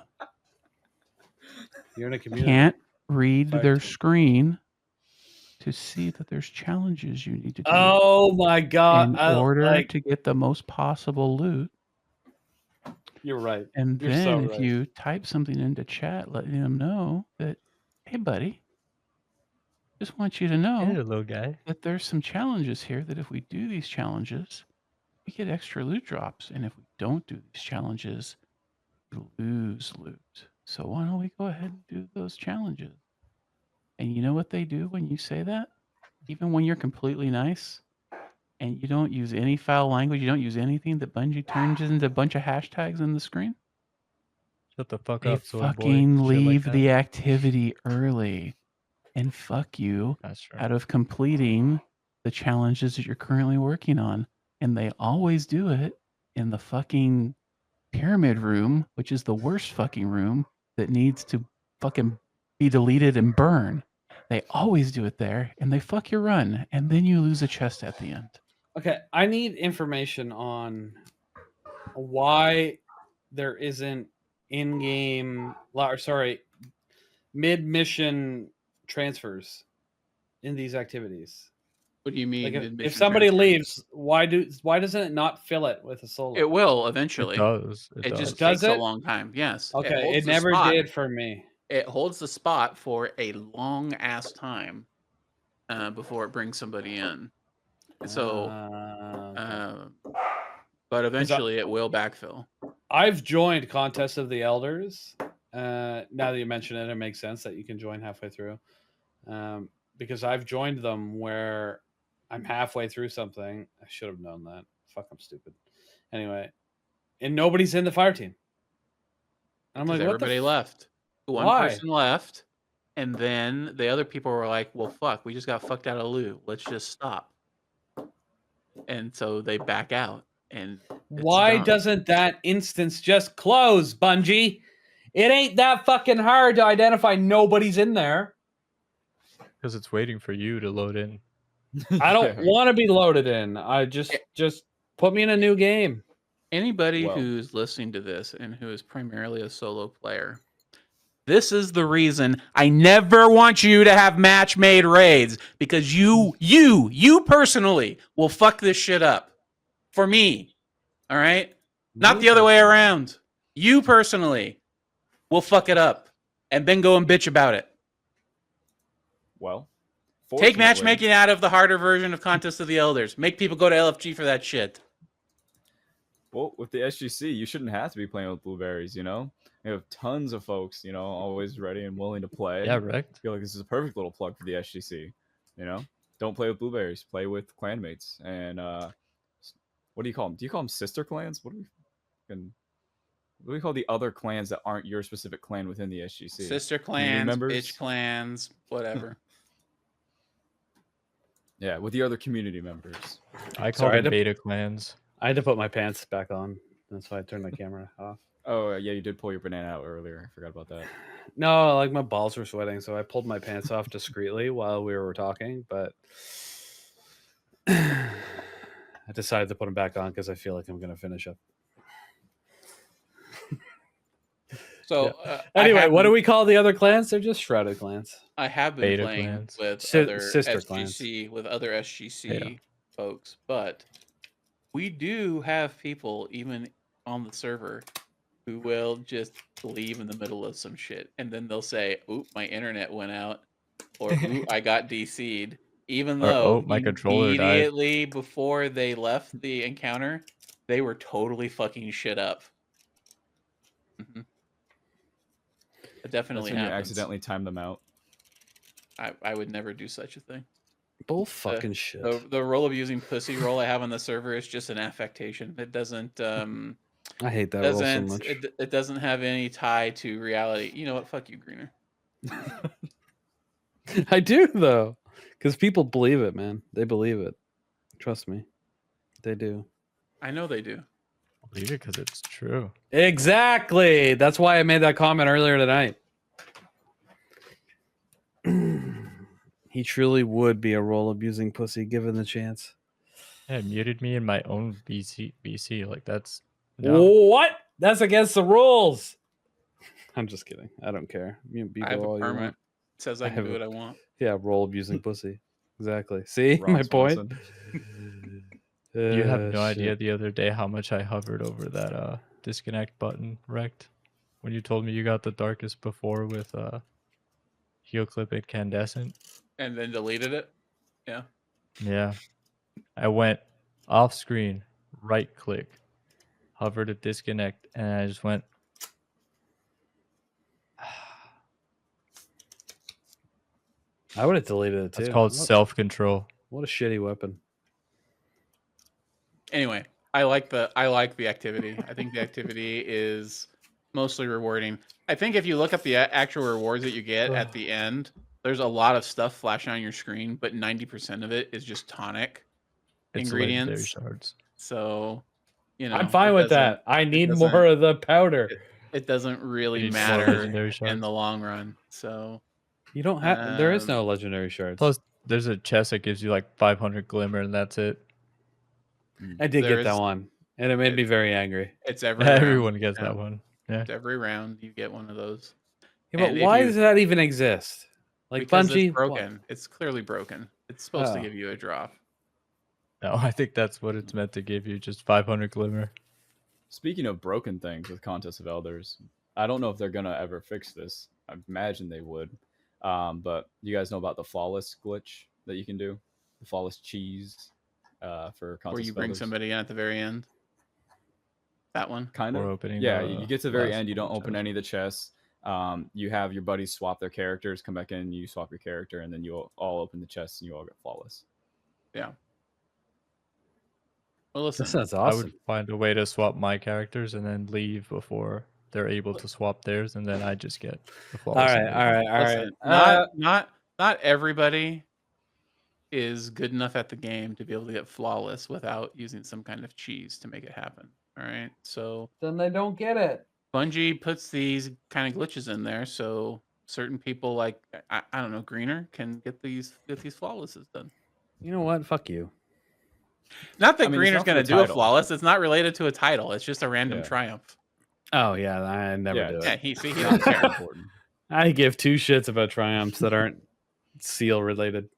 You're in a community. Can't read their screen to see that there's challenges you need to do. Oh my god! In order to get the most possible loot. You're right. And then if you type something into chat, letting them know that, hey buddy, just want you to know, hey, little guy, that there's some challenges here that if we do these challenges, we get extra loot drops. And if we don't do these challenges, we lose loot. So why don't we go ahead and do those challenges? And you know what they do when you say that? Even when you're completely nice and you don't use any foul language, you don't use anything that Bungie turns into a bunch of hashtags on the screen. Shut the fuck they up, soy fucking boy. leave the activity early and fuck you out of completing the challenges that you're currently working on. And they always do it in the fucking pyramid room, which is the worst fucking room that needs to fucking be deleted and burn. They always do it there, and they fuck your run, and then you lose a chest at the end. Okay, I need information on why there isn't in-game, or sorry, mid-mission transfers in these activities. What do you mean? Like if mid-mission somebody transfer? leaves, why doesn't it not fill it with a solo? It will eventually. It does. It does. just Does takes a it? long time. Yes. Okay, holds it the never spot. did for me. It holds the spot for a long ass time before it brings somebody in. So, Okay. but eventually it will backfill. I've joined Contest of the Elders. Now that you mention it, it makes sense that you can join halfway through. Because I've joined them where I'm halfway through something. I should have known that. Fuck, I'm stupid. Anyway, and nobody's in the fire team. And I'm like, what Everybody left. One Why? person left, and then the other people were like, "Well, fuck, we just got fucked out of loot. Let's just stop." And so they back out. And Why done. doesn't that instance just close, Bungie? It ain't that fucking hard to identify nobody's in there. Because it's waiting for you to load in. I don't want to be loaded in. I just put me in a new game. Anybody Well. who's listening to this and who is primarily a solo player, this is the reason I never want you to have match-made raids, because you personally will fuck this shit up for me. All right? Not the other way around. You personally will fuck it up and then go and bitch about it. Well, Take fortunately- matchmaking out of the harder version of Contest of the Elders. Make people go to LFG for that shit. Well, with the SGC, you shouldn't have to be playing with blueberries, you know? You have tons of folks, you know, always ready and willing to play. Yeah, I wrecked. feel like this is a perfect little plug for the SGC, you know? Don't play with blueberries, play with clanmates. And what do you call them? Do you call them sister clans? What do we call the other clans that aren't your specific clan within the SGC? Sister Community clans, members? bitch clans, whatever. Yeah, with the other community members. I call Sorry, them beta clans. I had to put my pants back on. That's why I turned my camera off. Oh, yeah, you did pull your banana out earlier. I forgot about that. No, like my balls were sweating, so I pulled my pants off discreetly while we were talking, but I decided to put them back on because I feel like I'm going to finish up. So Anyway, what do we call the other clans? They're just Shrouded clans. I have been Beta playing clans. with Sister other clans. SGC with other SGC Yeah. folks, but we do have people even on the server who will just leave in the middle of some shit, and then they'll say, "Oop, my internet went out," or "Oop, I got DC'd," even Or, though "Oh, my controller died." immediately before they left the encounter, they were totally fucking shit up. Mm-hmm. It definitely That's when you happens. accidentally time them out. I would never do such a thing. Bull fucking shit. The role of using pussy role I have on the server is just an affectation. It doesn't I hate that role so much. it doesn't have any tie to reality. You know what? Fuck you, Greener. I do, though, because people believe it, man. They believe it. Trust me. They do. I know they do. Believe it because it's true. Exactly. That's why I made that comment earlier tonight. He truly would be a role abusing pussy given the chance. Yeah, it muted me in my own BC. Like that's What? That's against the rules. I'm just kidding. I don't care. Mute I have people a all you permit. want. It says I I can have do a- what I want. Yeah, role abusing pussy. Exactly. See Ron my point? Swanson. You have no idea Shit. the other day how much I hovered over that disconnect button, wrecked. When you told me you got the darkest before with heel clip incandescent. And then deleted it. Yeah. Yeah. I went off screen, right click, hover to disconnect, and I just went. I would have deleted it too. That's called What- self control. What a shitty weapon. Anyway, I like the activity. I think the activity is mostly rewarding. I think if you look at the actual rewards that you get at the end, there's a lot of stuff flashing on your screen, but 90% of it is just tonic It's legendary ingredients. shards. So, you know, I'm fine it with doesn't- that. I need doesn't- more of the powder. It doesn't You really need more matter legendary in shards. the long run. So, You don't have. There is no legendary shards. Plus, there's a chest that gives you like 500 glimmer, and that's it. I did there get that is- one. And it made me very angry. It's every round. Everyone gets Yeah. that one. Yeah. It's every round you get one of those. Yeah, but And if why you- does that even exist? Like Because Bungie, it's broken. It's clearly broken. It's supposed to Oh. give you a drop. No, I think that's what it's meant to give you, just 500 glimmer. Speaking of broken things with Contest of Elders, I don't know if they're gonna ever fix this. I imagine they would. But you guys know about the flawless glitch that you can do, the flawless cheese for Contest Where you of bring Elders? somebody in at the very end. That one. Kind Or of. opening Yeah, the you get to the very last end, you don't one, open chest. any of the chests. You have your buddies swap their characters, come back in, you swap your character, and then you all open the chests and you all get flawless. Yeah. Well, listen. That sounds I awesome. would find a way to swap my characters and then leave before they're able to swap theirs, and then I just get the All flawless. right, all right, all right. Listen, not everybody is good enough at the game to be able to get flawless without using some kind of cheese to make it happen. All right. So Then they don't get it. Bungie puts these kind of glitches in there so certain people like I don't know, Greener can get these flawlesses done. You know what? Fuck you. Not that I mean, it's Greener's not for going to the do a title. flawless. It's not related to a title. It's just a random Yeah. triumph. Oh yeah, I never Yeah, do Yeah, it. he It's don't very care. important. I give two shits about triumphs that aren't seal related.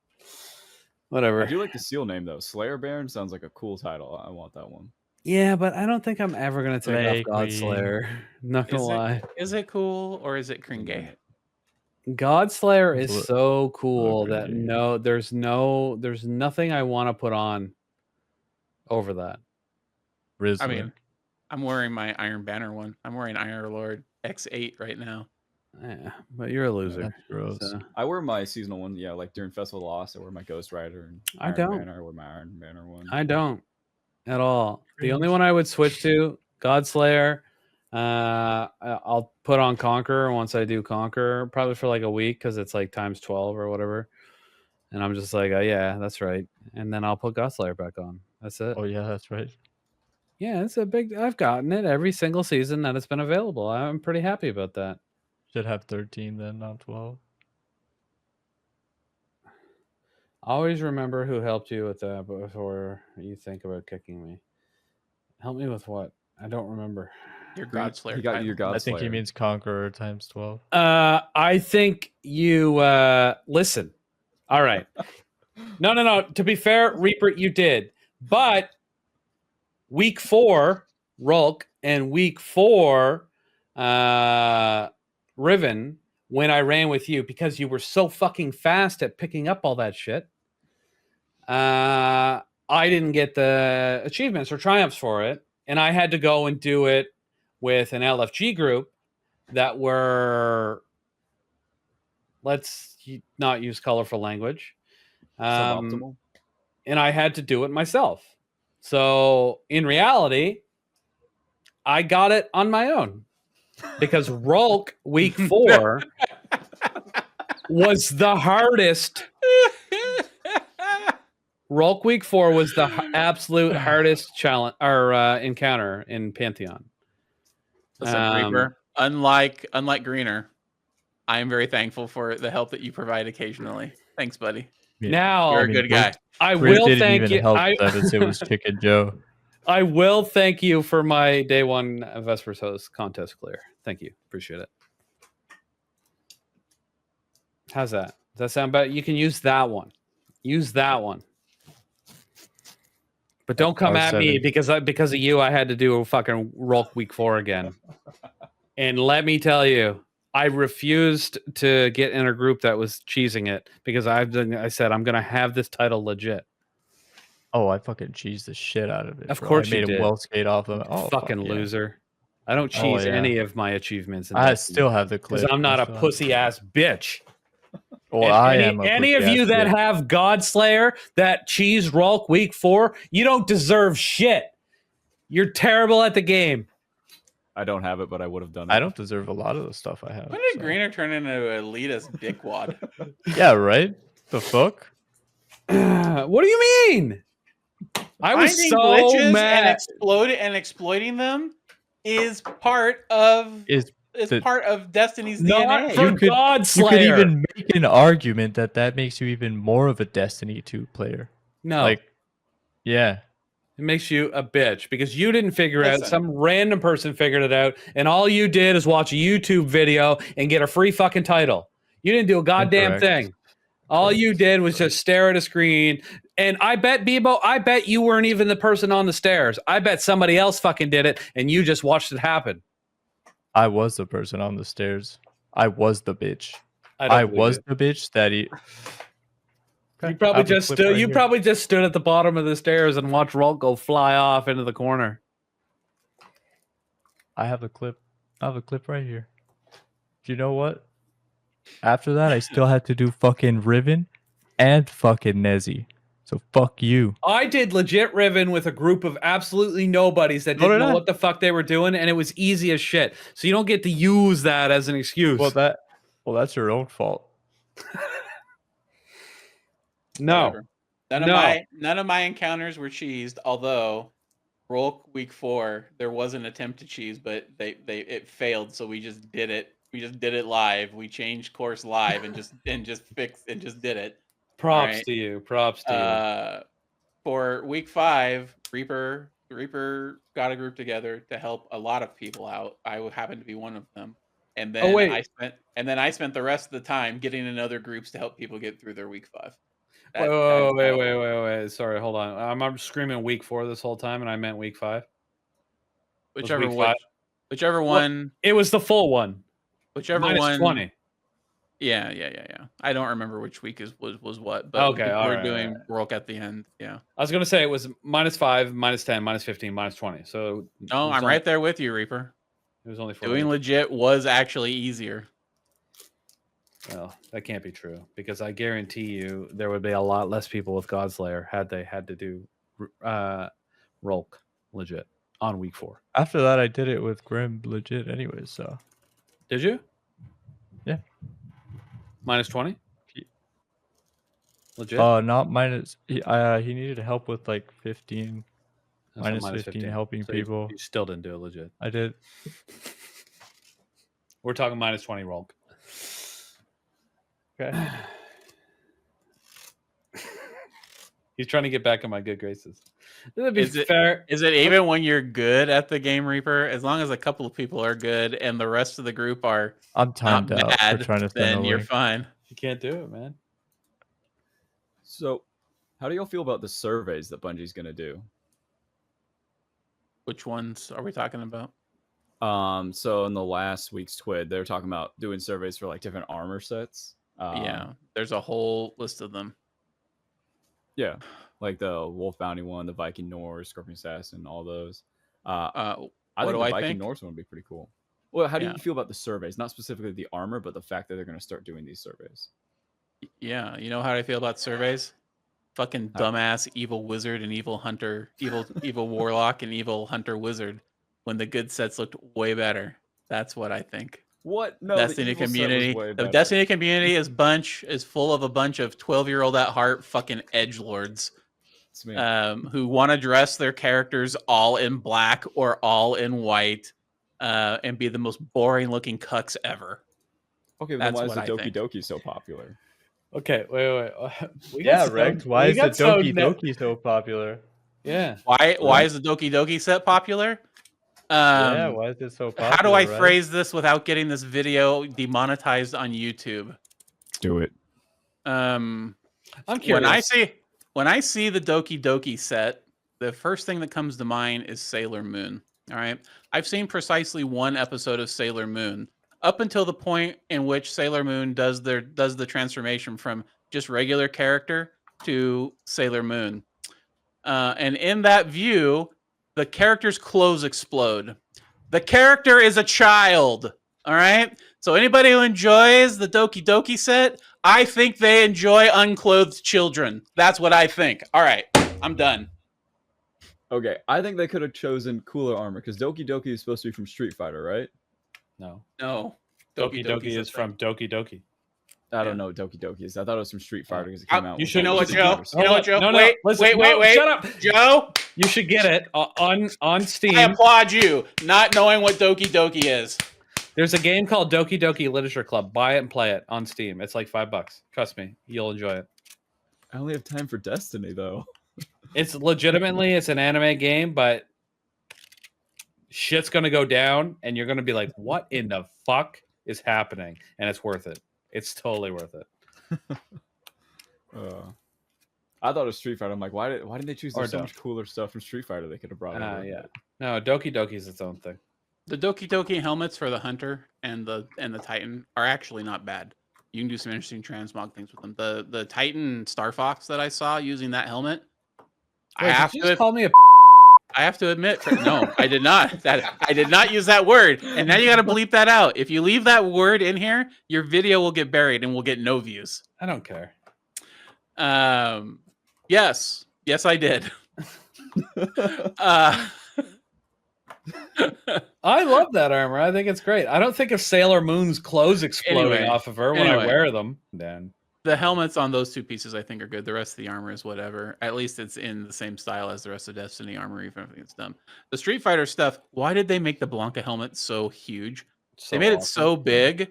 Whatever. I do like the seal name though. Slayer Baron sounds like a cool title. I want that one. Yeah, but I don't think I'm ever gonna take Slay off God Queen. Slayer. Not gonna lie. Is it cool or is it cringy? God Slayer is Look- so cool that cringy. there's nothing I want to put on over that. Rizzler. I mean, I'm wearing my Iron Banner one. I'm wearing Iron Lord X8 right now. Yeah, but you're a loser. That's gross. so- I wear my seasonal one. Yeah, like during Festival of Lost, I wear my Ghost Rider and I Iron don't. Banner. I wear my Iron Banner one. I don't at all. The only Cringe. one I would switch to God Slayer. I'll put on Conqueror once I do Conqueror, probably for like a week because it's like times 12 or whatever. And I'm just like, oh yeah, that's right. And then I'll put God Slayer back on. That's it. Oh yeah, that's right. Yeah, it's a big. I've gotten it every single season that it's been available. I'm pretty happy about that. Should have 13 then, not 12. Always remember who helped you with that before you think about kicking me. Help me with what? I don't remember. Your God Slayer. He got title. your God I think he Slayer. means Conqueror times 12. I think you listen. All right. No. To be fair, Reaper, you did. But week 4, Rulk, and week 4, Riven, when I ran with you, because you were so fucking fast at picking up all that shit, I didn't get the achievements or triumphs for it. And I had to go and do it with an LFG group that were, let's not use colorful language. Suboptimal. And I had to do it myself. So in reality, I got it on my own because Rulk week 4 was the hardest. Rulk week 4 was the absolute hardest challenge or encounter in Pantheon. Listen, Reaper, unlike Greener, I am very thankful for the help that you provide occasionally. Thanks, buddy. Yeah. Now You're a good guy. I Chris will didn't thank even you. help Travis, it was Chicken Joe. I will thank you for my day 1 Vespers host contest clear. Thank you. Appreciate it. How's that? Does that sound better? You can use that one. Use that one. But don't come at me R7. because of you. I had to do a fucking Rulk week 4 again. And let me tell you, I refused to get in a group that was cheesing it because I said I'm gonna have this title legit. Oh, I fucking cheesed the shit out of it. Of bro. course I made you a did. well skate off of it. Oh, Fucking fuck yeah. loser. I don't Oh, cheese yeah. any of my achievements. I still have the clip. because I'm not I a still have pussy ass bitch. Well, And I am. any of you that have God Slayer that cheese Rulk week 4, you don't deserve shit. You're terrible at the game. I don't have it, but I would have done it. I don't deserve a lot of the stuff I have. When did so. Greener turn into an elitist dickwad? Yeah, right. The fuck. What do you mean? I was Finding so glitches mad. and exploiting them is part of Is part of Destiny's Not DNA. for You could- God You Slayer. could even make an argument that makes you even more of a Destiny 2 player. no. Like, yeah. It makes you a bitch because you didn't figure it out. Listen. Some random person figured it out, and all you did is watch a YouTube video and get a free fucking title. You didn't do a goddamn Incorrect. thing. All you did was just stare at a screen. And I bet, Bebo, I bet you weren't even the person on the stairs. I bet somebody else fucking did it, and you just watched it happen. I was the person on the stairs. I was the bitch. don't I believe was it. the bitch that he. You I probably have a just clip stood. right You here. probably just stood at the bottom of the stairs and watched Rolt go fly off into the corner. I have a clip. I have a clip right here. Do you know what? After that, I still had to do fucking Riven and fucking Nezzy. So fuck you. I did legit Riven with a group of absolutely nobodies that So didn't did know I. what the fuck they were doing, and it was easy as shit. So you don't get to use that as an excuse. Well, that's your own fault. no. Whatever. None of my encounters were cheesed, although Roll week 4 there was an attempt to cheese, but it failed, so we just did it. We just did it live. We changed course live and just did it. Props Right. to you. Props to For week 5, Reaper got a group together to help a lot of people out. I happened to be one of them. And then wait. I spent the rest of the time getting in other groups to help people get through their week 5. you. Wait. Sorry, hold on. I'm screaming week 4 this whole time, and I meant week 5. Whichever week one, 5? whichever Well, one, It was the full one. whichever Minus one. 20. Yeah. I don't remember which week was what, but Okay, we're alright, doing alright. Rourke at the end. Yeah. I was going to say it was minus 5, minus 10, minus 15, minus 20. So No, I'm right there with you, Reaper. It was only 4 Doing weeks. legit was actually easier. Well, that can't be true because I guarantee you there would be a lot less people with Godslayer had they had to do Rolk legit on week 4. After that, I did it with Grim legit anyways, so. Did you? Yeah. Minus 20? Legit? Not minus. He needed help with like 15. That's minus not 15 helping people. You still didn't do it legit. I did. We're talking minus 20 Rolk. Okay. He's trying to get back in my good graces. That'd be Is it- fair. Is it even when you're good at the game, Reaper? As long as a couple of people are good and the rest of the group are I'm not timed out for bad, trying to send then a you're link. fine. You can't do it, man. So, how do y'all feel about the surveys that Bungie's gonna do? Which ones are we talking about? So in the last week's TWID, they were talking about doing surveys for like different armor sets. Yeah, there's a whole list of them. Yeah, like the Wolf Bounty one, the Viking Norse, Scorpion Assassin, all those. I What think do the I Viking think? Norse one would be pretty cool. Well, how do Yeah. you feel about the surveys? Not specifically the armor, but the fact that they're going to start doing these surveys. Yeah, you know how I feel about surveys? Fucking dumbass evil wizard and evil hunter, evil warlock and evil hunter wizard. When the good sets looked way better. That's what I think. What? No, Destiny community. The Destiny community is full of a bunch of 12-year-old at heart fucking edgelords who want to dress their characters all in black or all in white and be the most boring looking cucks ever. Okay, but then That's why is the what I Doki think. Doki so popular? Okay, wait. Rex, why is the Doki Doki so popular? Yeah. Why is the Doki Doki set popular? Yeah, why is it so popular? How do I right? phrase this without getting this video demonetized on YouTube? Do it. I'm curious. When I see the Doki Doki set, the first thing that comes to mind is Sailor Moon. All right, I've seen precisely one episode of Sailor Moon up until the point in which Sailor Moon does the transformation from just regular character to Sailor Moon, and in that view, the character's clothes explode. The character is a child. All right. So anybody who enjoys the Doki Doki set, I think they enjoy unclothed children. That's what I think. All right. I'm done. Okay, I think they could have chosen cooler armor because Doki Doki is supposed to be from Street Fighter, right? No. Doki Doki is from Doki Doki. I don't know what Doki Doki is. I thought it was from Street Fighter because it came out. You with should know all what, the Joe? superheroes. You know what, Joe? No, Wait, listen, wait. Shut up. Joe, You should get it on Steam. I applaud you not knowing what Doki Doki is. There's a game called Doki Doki Literature Club. Buy it and play it on Steam. It's like $5. Trust me, you'll enjoy it. I only have time for Destiny though. It's legitimately it's an anime game, but shit's gonna go down, and you're gonna be like, "What in the fuck is happening?" And it's worth it. It's totally worth it. I thought it was Street Fighter. I'm like, why didn't they choose? Or There's so don't. much cooler stuff from Street Fighter they could have brought over. Yeah. No, Doki Doki's its own thing. The Doki Doki helmets for the Hunter and the Titan are actually not bad. You can do some interesting transmog things with them. The Titan Star Fox that I saw using that helmet, Wait, did you just call me a I have to admit, no, I did not. I did not use that word. And now you got to bleep that out. If you leave that word in here, your video will get buried and will get no views. I don't care. Yes, I did. I love that armor. I think it's great. I don't think of Sailor Moon's clothes exploding Anyway, off of her when I wear them. Then the helmets on those two pieces I think are good. The rest of the armor is whatever. At least it's in the same style as the rest of Destiny armor, even if it's dumb. The Street Fighter stuff, why did they make the Blanca helmet so huge? They made it so big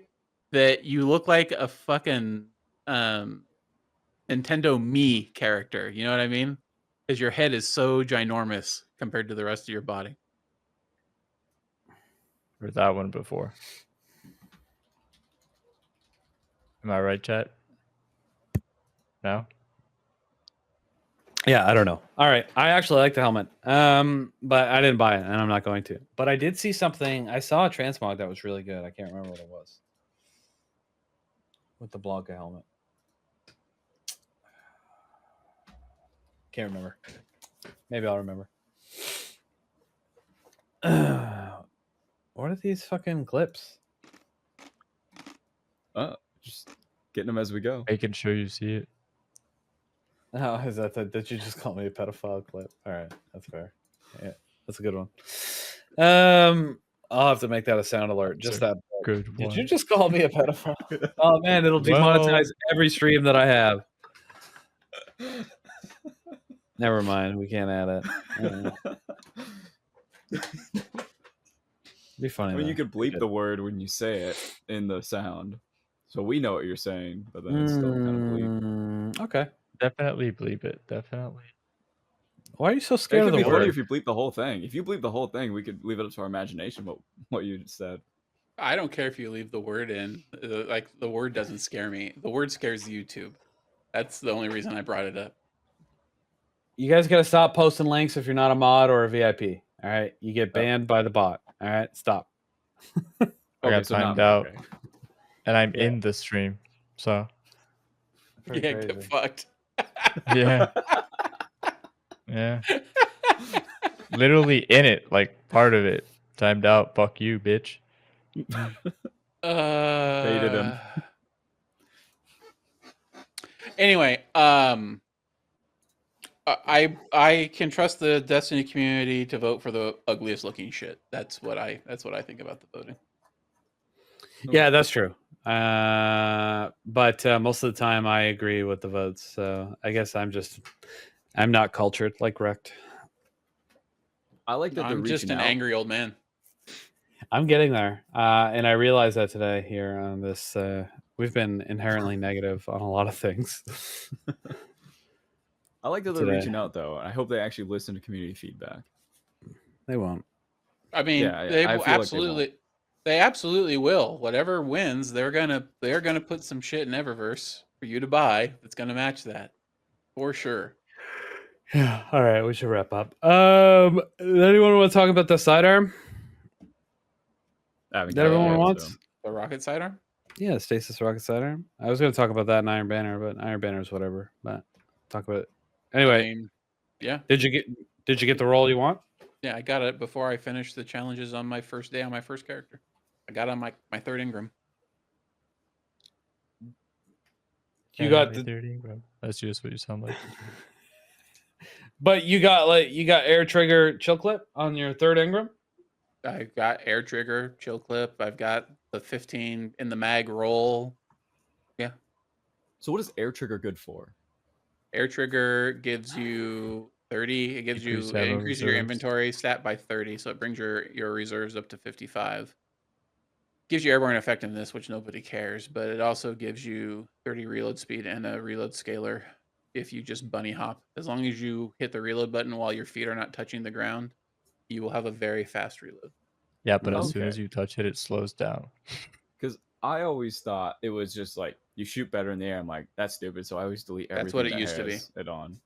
that you look like a fucking Nintendo Mii character. You know what I mean? Because your head is so ginormous compared to the rest of your body. Heard that one before. Am I right, chat? No? yeah, I don't know. All right, I actually like the helmet, but I didn't buy it, and I'm not going to. But I did see something. I saw a transmog that was really good. I can't remember what it was with the Blanca helmet. Can't remember. Maybe I'll remember. What are these fucking clips? Just getting them as we go. Making sure you see it. Oh, is that did you just call me a pedophile clip? All right, that's fair. Yeah, that's a good one. I'll have to make that a sound alert. Just that. Good one. Did you just call me a pedophile? Oh man, it'll demonetize every stream that I have. Never mind, we can't add it. Be funny. I mean, though. you could bleep the word when you say it in the sound, so we know what you're saying. But then it's still kind of bleep. Okay. Definitely bleep it. Definitely. Why are you so It scared could of the be funny word? if you bleep the whole thing. If you bleep the whole thing, we could leave it up to our imagination. What you just said. I don't care if you leave the word in. Like, the word doesn't scare me. The word scares YouTube. That's the only reason I brought it up. You guys got to stop posting links if you're not a mod or a VIP. All right, you get banned by the bot. All right, stop. I got timed out, okay. and I'm in the stream, so Pretty Yeah, crazy. get fucked. yeah, yeah. Literally in it, like part of it. Timed out. Fuck you, bitch. Baited him. Anyway, I can trust the Destiny community to vote for the ugliest looking shit. That's what I think about the voting. Yeah, that's true. But most of the time, I agree with the votes. So I guess I'm not cultured like Wrecked. I like that they're I'm just reaching an out. angry old man. I'm getting there, and I realized that today here on this. We've been inherently negative on a lot of things. I like that they're today. reaching out though. I hope they actually listen to community feedback. They won't. I mean, Yeah, they I will feel like absolutely, they absolutely will. Whatever wins, they're gonna put some shit in Eververse for you to buy that's gonna match that, for sure. Yeah. All right, we should wrap up. Does anyone want to talk about the sidearm? That everyone wants? The rocket sidearm? Yeah, stasis rocket sidearm. I was going to talk about that in Iron Banner, but Iron Banner is whatever. But talk about it anyway. I mean, yeah. Did you get the role you want? Yeah, I got it before I finished the challenges on my first day on my first character. I got on my third Ingram. You got the 30, bro. That's just what you sound like. But you got air trigger chill clip on your third Ingram? I got air trigger, chill clip. I've got the 15 in the mag roll. Yeah. So what is air trigger good for? Air trigger gives you 30. It gives you it increases your inventory stat by 30, so it brings your reserves up to 55. Gives you airborne effectiveness, which nobody cares, but it also gives you 30 reload speed and a reload scaler. if you just bunny hop. As long as you hit the reload button while your feet are not touching the ground, you will have a very fast reload. Yeah, but as soon Okay. as you touch it, it slows down. Because I always thought it was just like you shoot better in the air. I'm like, that's stupid. So I always delete everything. That's what it that used to be. has it on.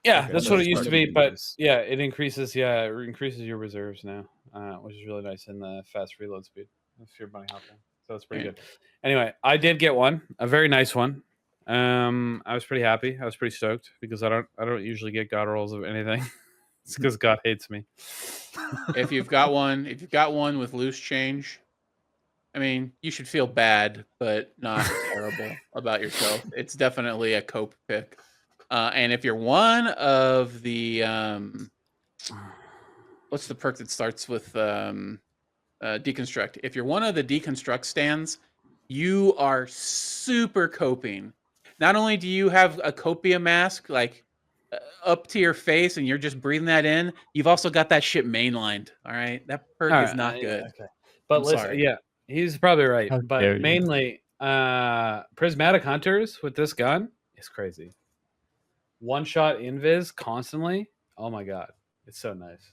Yeah, Okay, that's so what it it's used to starting be, to but use- yeah, it increases. Yeah, it increases your reserves now, which is really nice in the fast reload speed if you're bunny hopping. So it's pretty Yeah. good. Anyway, I did get one, a very nice one. I was pretty happy. I was pretty stoked because I don't usually get god rolls of anything. It's because God hates me. If you've got one with loose change, I mean, you should feel bad, but not terrible about yourself. It's definitely a cope pick. And if you're one of the what's the perk that starts with deconstruct? If you're one of the deconstruct stands, you are super coping. Not only do you have a copia mask like up to your face and you're just breathing that in, you've also got that shit mainlined. All right, that perk All is right, not yeah, good. okay. But I'm listen, sorry. yeah, he's probably right. How But dare you. mainly, prismatic hunters with this gun is crazy. One shot invis constantly. Oh my god, it's so nice.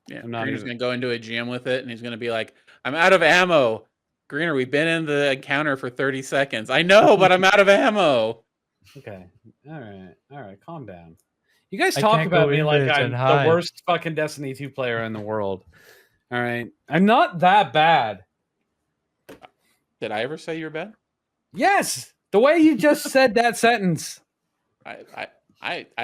Yeah, I'm not Greener's even- gonna go into a GM with it, and he's gonna be like, "I'm out of ammo." Greener, we've been in the encounter for 30 seconds. I know, but I'm out of ammo. Okay, all right, calm down. You guys I talk can't about go me like invis I'm and the hide. worst fucking Destiny 2 player in the world. All right, I'm not that bad. Did I ever say you're bad? Yes, the way you just said that sentence. I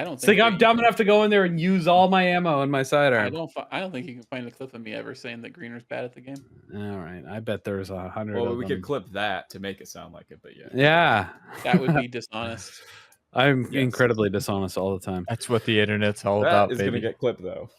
don't It's think like that I'm dumb enough to go in there and use all my ammo in my I sidearm. don't think you can find a clip of me ever saying that Greener's bad at the game. All right, I bet there's 100 Well, of we them. could clip that to make it sound like it, but yeah. Yeah, That would be dishonest. I'm Yes. incredibly dishonest all the time. That's what the internet's all That about, is baby. gonna get clipped though.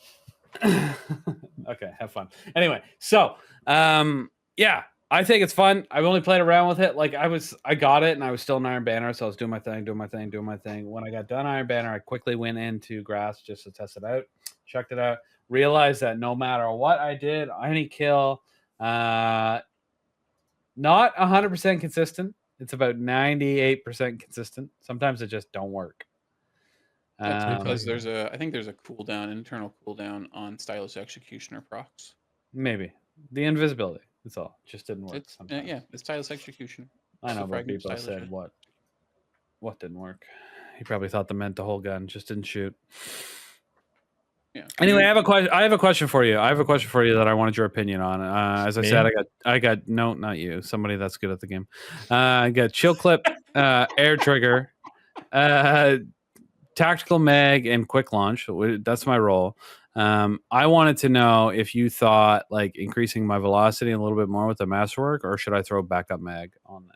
Okay, have fun. Anyway, so yeah, I think it's fun. I've only played around with it. Like I got it and I was still in Iron Banner, so I was doing my thing. When I got done Iron Banner, I quickly went into Grass just to test it out, checked it out, realized that no matter what I did, any kill, not 100% consistent. It's about 98% consistent. Sometimes it just don't work. That's because Okay. I think there's a cooldown, internal cooldown on Stylus Executioner procs. Maybe the invisibility. That's all. Just didn't work. It's Sometimes. yeah, it's Stylus Executioner. I It's know, the but fragment people Stylus, said yeah. what didn't work. He probably thought that meant the whole gun, just didn't shoot. Yeah. Anyway, I have a question. I have a question for you. That I wanted your opinion on. As I Me? said, I got no, not you. Somebody that's good at the game. I got chill clip, air trigger, tactical mag, and quick launch. That's my role. I wanted to know if you thought like increasing my velocity a little bit more with the masterwork, or should I throw backup mag on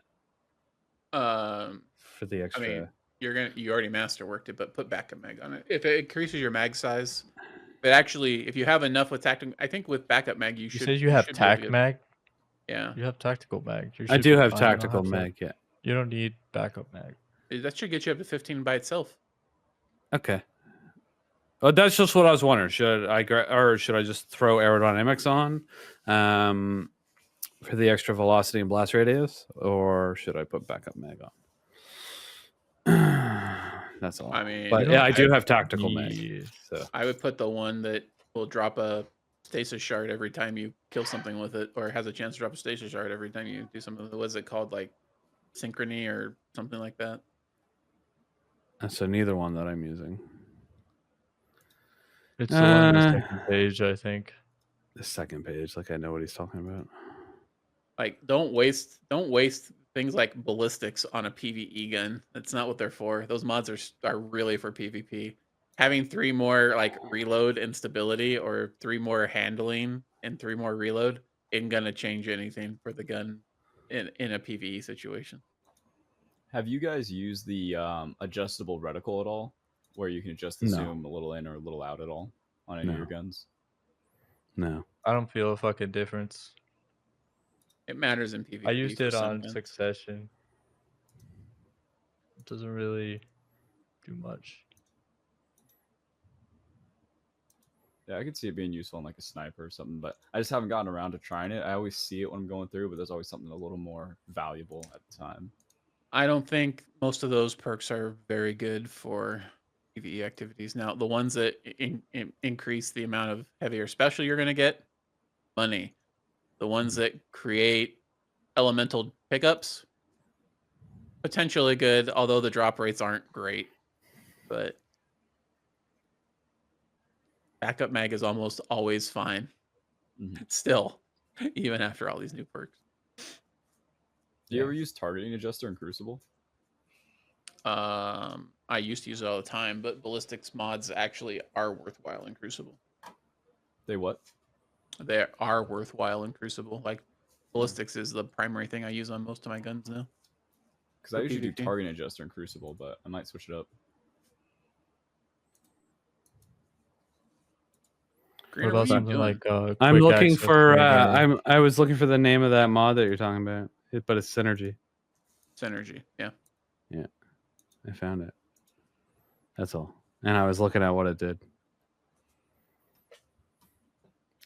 that for the I extra? mean, you already masterworked it, but put backup mag on it. If it increases your mag size, but actually, if you have enough with tactical, I think with backup mag, you You should. said you have should be able to tac get- mag? Yeah, You have tactical mag. You I should do be have fine. You don't tactical have to- mag. Yeah. You don't need backup mag. that should get you up to 15 by itself. Okay. Well, that's just what I was wondering. Should I or should I just throw aerodynamics on for the extra velocity and blast radius, or should I put backup mag on? That's all. I mean, but You yeah, don't I do have tactical mag. need- So I would put the one that will drop a stasis shard every time you kill something with it, or has a chance to drop a stasis shard every time you do something. What is it called, like synchrony or something like that? so neither one that I'm using. It's the one on the second page, I think. The second page, like I know what he's talking about. Like, don't waste things like ballistics on a PvE gun. That's not what they're for. Those mods are really for PvP. Having 3 more like reload and stability, or 3 more handling and 3 more reload, isn't gonna change anything for the gun in a PvE situation. Have you guys used the adjustable reticle at all, where you can adjust the No. zoom a little in or a little out at all on any No. of your guns? No. I don't feel a fucking difference. It matters in PvP. I used for it some on guns. Succession. It doesn't really do much. Yeah, I could see it being useful in like a sniper or something, but I just haven't gotten around to trying it. I always see it when I'm going through, but there's always something a little more valuable at the time. I don't think most of those perks are very good for PvE activities. Now, the ones that increase the amount of heavier special you're going to get, money. The ones that create elemental pickups, potentially good, although the drop rates aren't great. But backup mag is almost always fine. Still, even after all these new perks. Do you ever use targeting adjuster in Crucible? I used to use it all the time, but ballistics mods actually are worthwhile in Crucible. They what? They are worthwhile in Crucible. Like ballistics is the primary thing I use on most of my guns now. Because I usually do targeting adjuster in Crucible, but I might switch it up. What about something like I'm quick looking access for radar? I was looking for the name of that mod that you're talking about. But it's Synergy. Synergy, yeah. Yeah. I found it. That's all. And I was looking at what it did.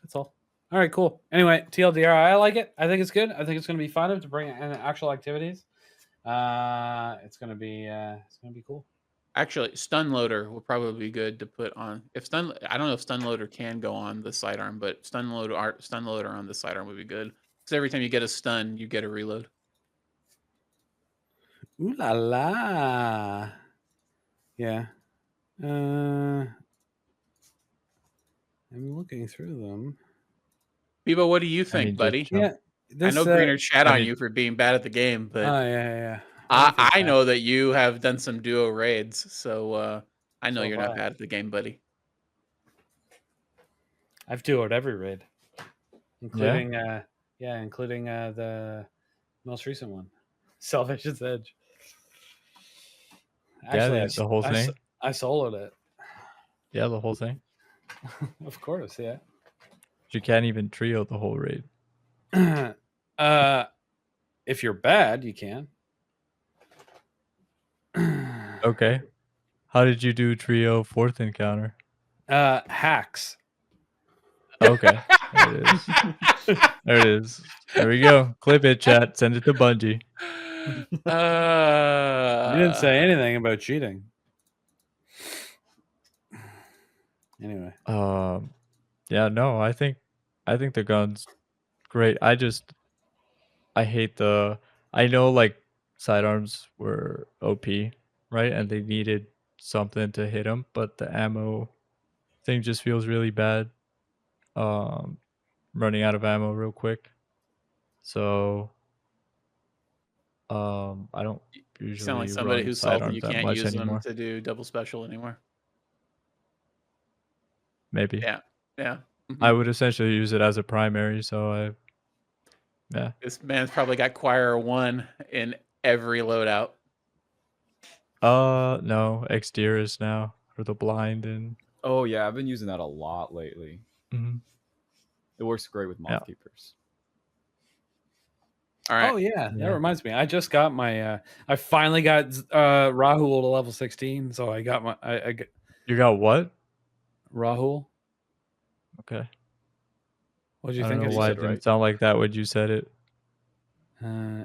That's all. All right, cool. Anyway, TLDR, I like it. I think it's good. I think it's going to be fun to bring in actual activities. It's going to be cool. Actually, stun loader will probably be good to put on. If stun, I don't know if stun loader can go on the sidearm, but stun loader on the sidearm would be good. Because every time you get a stun, you get a reload. Ooh la la. Yeah. I'm looking through them. Bebo, what do you think, buddy? Yeah. I know Greener chat on you for being bad at the game, but yeah. I know that you have done some duo raids, so I know you're not bad at the game, buddy. I've duoed every raid, including the most recent one, Salvation's Edge. Actually, the whole thing. I soloed it. Yeah, the whole thing. Of course, yeah. You can't even trio the whole raid. If you're bad, you can. Okay. How did you do trio fourth encounter? Hacks. Okay. There it is. There it is. There we go. Clip it, chat. Send it to Bungie. You didn't say anything about cheating. Anyway. Yeah, no, I think the gun's great. I hate I know like sidearms were OP, right? And they needed something to hit them, but the ammo thing just feels really bad. Running out of ammo real quick. So I don't usually you sound like somebody run who's salty you that can't much use anymore. them to do double special anymore. Maybe. Yeah. Mm-hmm. I would essentially use it as a primary, so This man's probably got Choir 1 in every loadout. No, Exteriors now for the blind and. Oh yeah, I've been using that a lot lately. Mm-hmm. It works great with Moth Keepers. All right. Oh yeah, that reminds me. I just got my. I finally got Rahul to level 16, so I got my. You got what? Rahul. Okay. What do you I think? don't know why it didn't sound like that when you said it.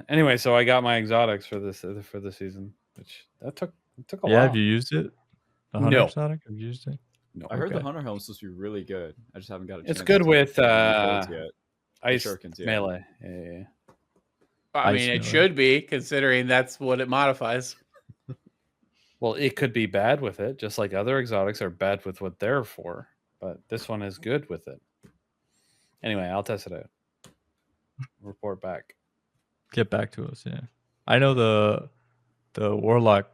Anyway, so I got my exotics for this season, which that took a while. Yeah, have you used it? The Hunter No. Exotic? Have you used it? No. I heard the Hunter Helm is supposed to be really good. I just haven't got a chance. It's good with yet. ice Shurikens, yeah. melee. Yeah. I mean, it should be, considering that's what it modifies. Well, it could be bad with it, just like other exotics are bad with what they're for. But this one is good with it. Anyway, I'll test it out. Report back. Get back to us, yeah. I know the Warlock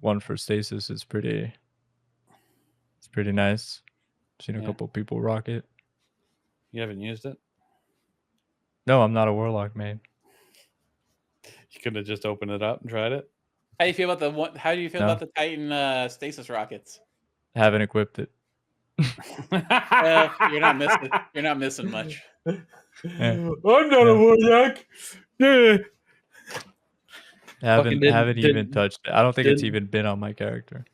one for Stasis is pretty nice. Seen a couple people rock it. You haven't used it? No, I'm not a Warlock main. You could have just opened it up and tried it. How do you feel about the Titan stasis rockets? Haven't equipped it. You're not missing much. Yeah. I'm not a Warlock. Yeah. Haven't even touched it. I don't think it's even been on my character.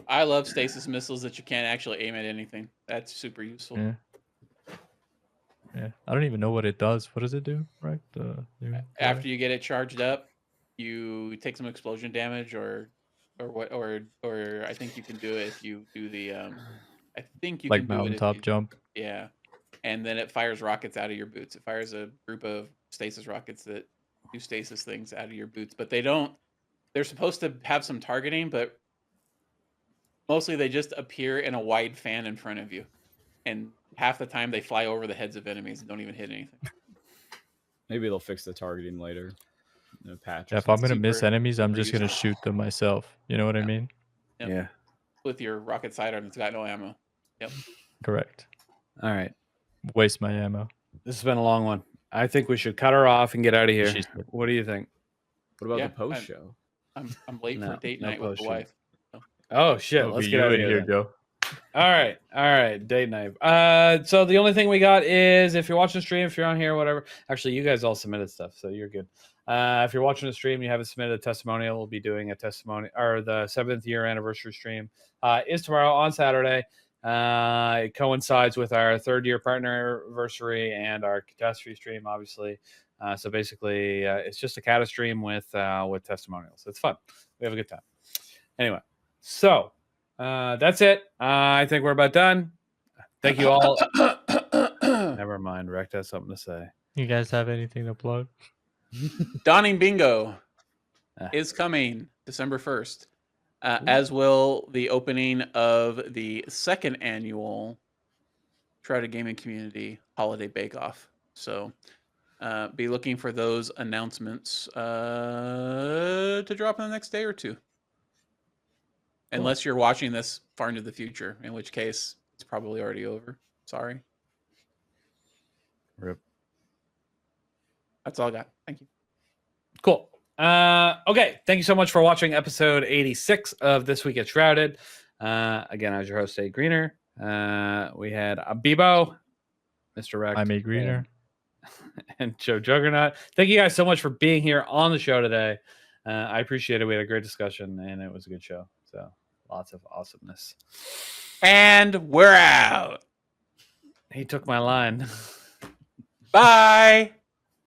I love stasis missiles that you can't actually aim at anything. That's super useful. Yeah. Yeah, I don't even know what it does. What does it do? Right, After you get it charged up, you take some explosion damage, or I think you can do it if you do the I think you like can do it if mountaintop you, jump. yeah, and then it fires rockets out of your boots. It fires a group of stasis rockets that do stasis things out of your boots, but they don't. They're supposed to have some targeting, but mostly they just appear in a wide fan in front of you, and half the time they fly over the heads of enemies and don't even hit anything. Maybe they'll fix the targeting later in a patch. Yeah, or if I'm something. gonna miss super- enemies, I'm super just gonna useful. shoot them myself. You know what I Yeah. mean? Yep. Yeah. With your rocket sidearm, it's got no ammo. Yep. Correct. All right. Waste my ammo. This has been a long one. I think we should cut her off and get out of here. She said. What do you think? What about Yeah, the post show? I'm late No, for date no night with the potion. wife. Oh shit! It'll Let's be get you out of in here. here, Then. Joe. All right, date night. So the only thing we got is if you're watching the stream, if you're on here, whatever. Actually, you guys all submitted stuff, so you're good. If you're watching the stream, you haven't submitted a testimonial, we'll be doing a testimony or the 7th year anniversary stream. Is tomorrow on Saturday. It coincides with our 3rd year partner anniversary and our catastrophe stream, obviously. So basically, it's just a cata stream with testimonials. It's fun. We have a good time. Anyway, so. That's it. I think we're about done. Thank you all. Never mind. Rect has something to say. You guys have anything to plug? Donning Bingo Ah. is coming December 1st, as will the opening of the 2nd annual Shrouded Gaming Community Holiday Bake Off. So be looking for those announcements to drop in the next day or two. Unless you're watching this far into the future, in which case it's probably already over. Sorry. Rip. That's all I got. Thank you. Cool. Okay. Thank you so much for watching episode 86 of This Week at Shrouded. Again, I was your host, A Greener. We had Abibo, Mr. Rect. I'm A Greener. And Joe Juggernaut. Thank you guys so much for being here on the show today. I appreciate it. We had a great discussion, and it was a good show. So lots of awesomeness. And we're out. He took my line. Bye.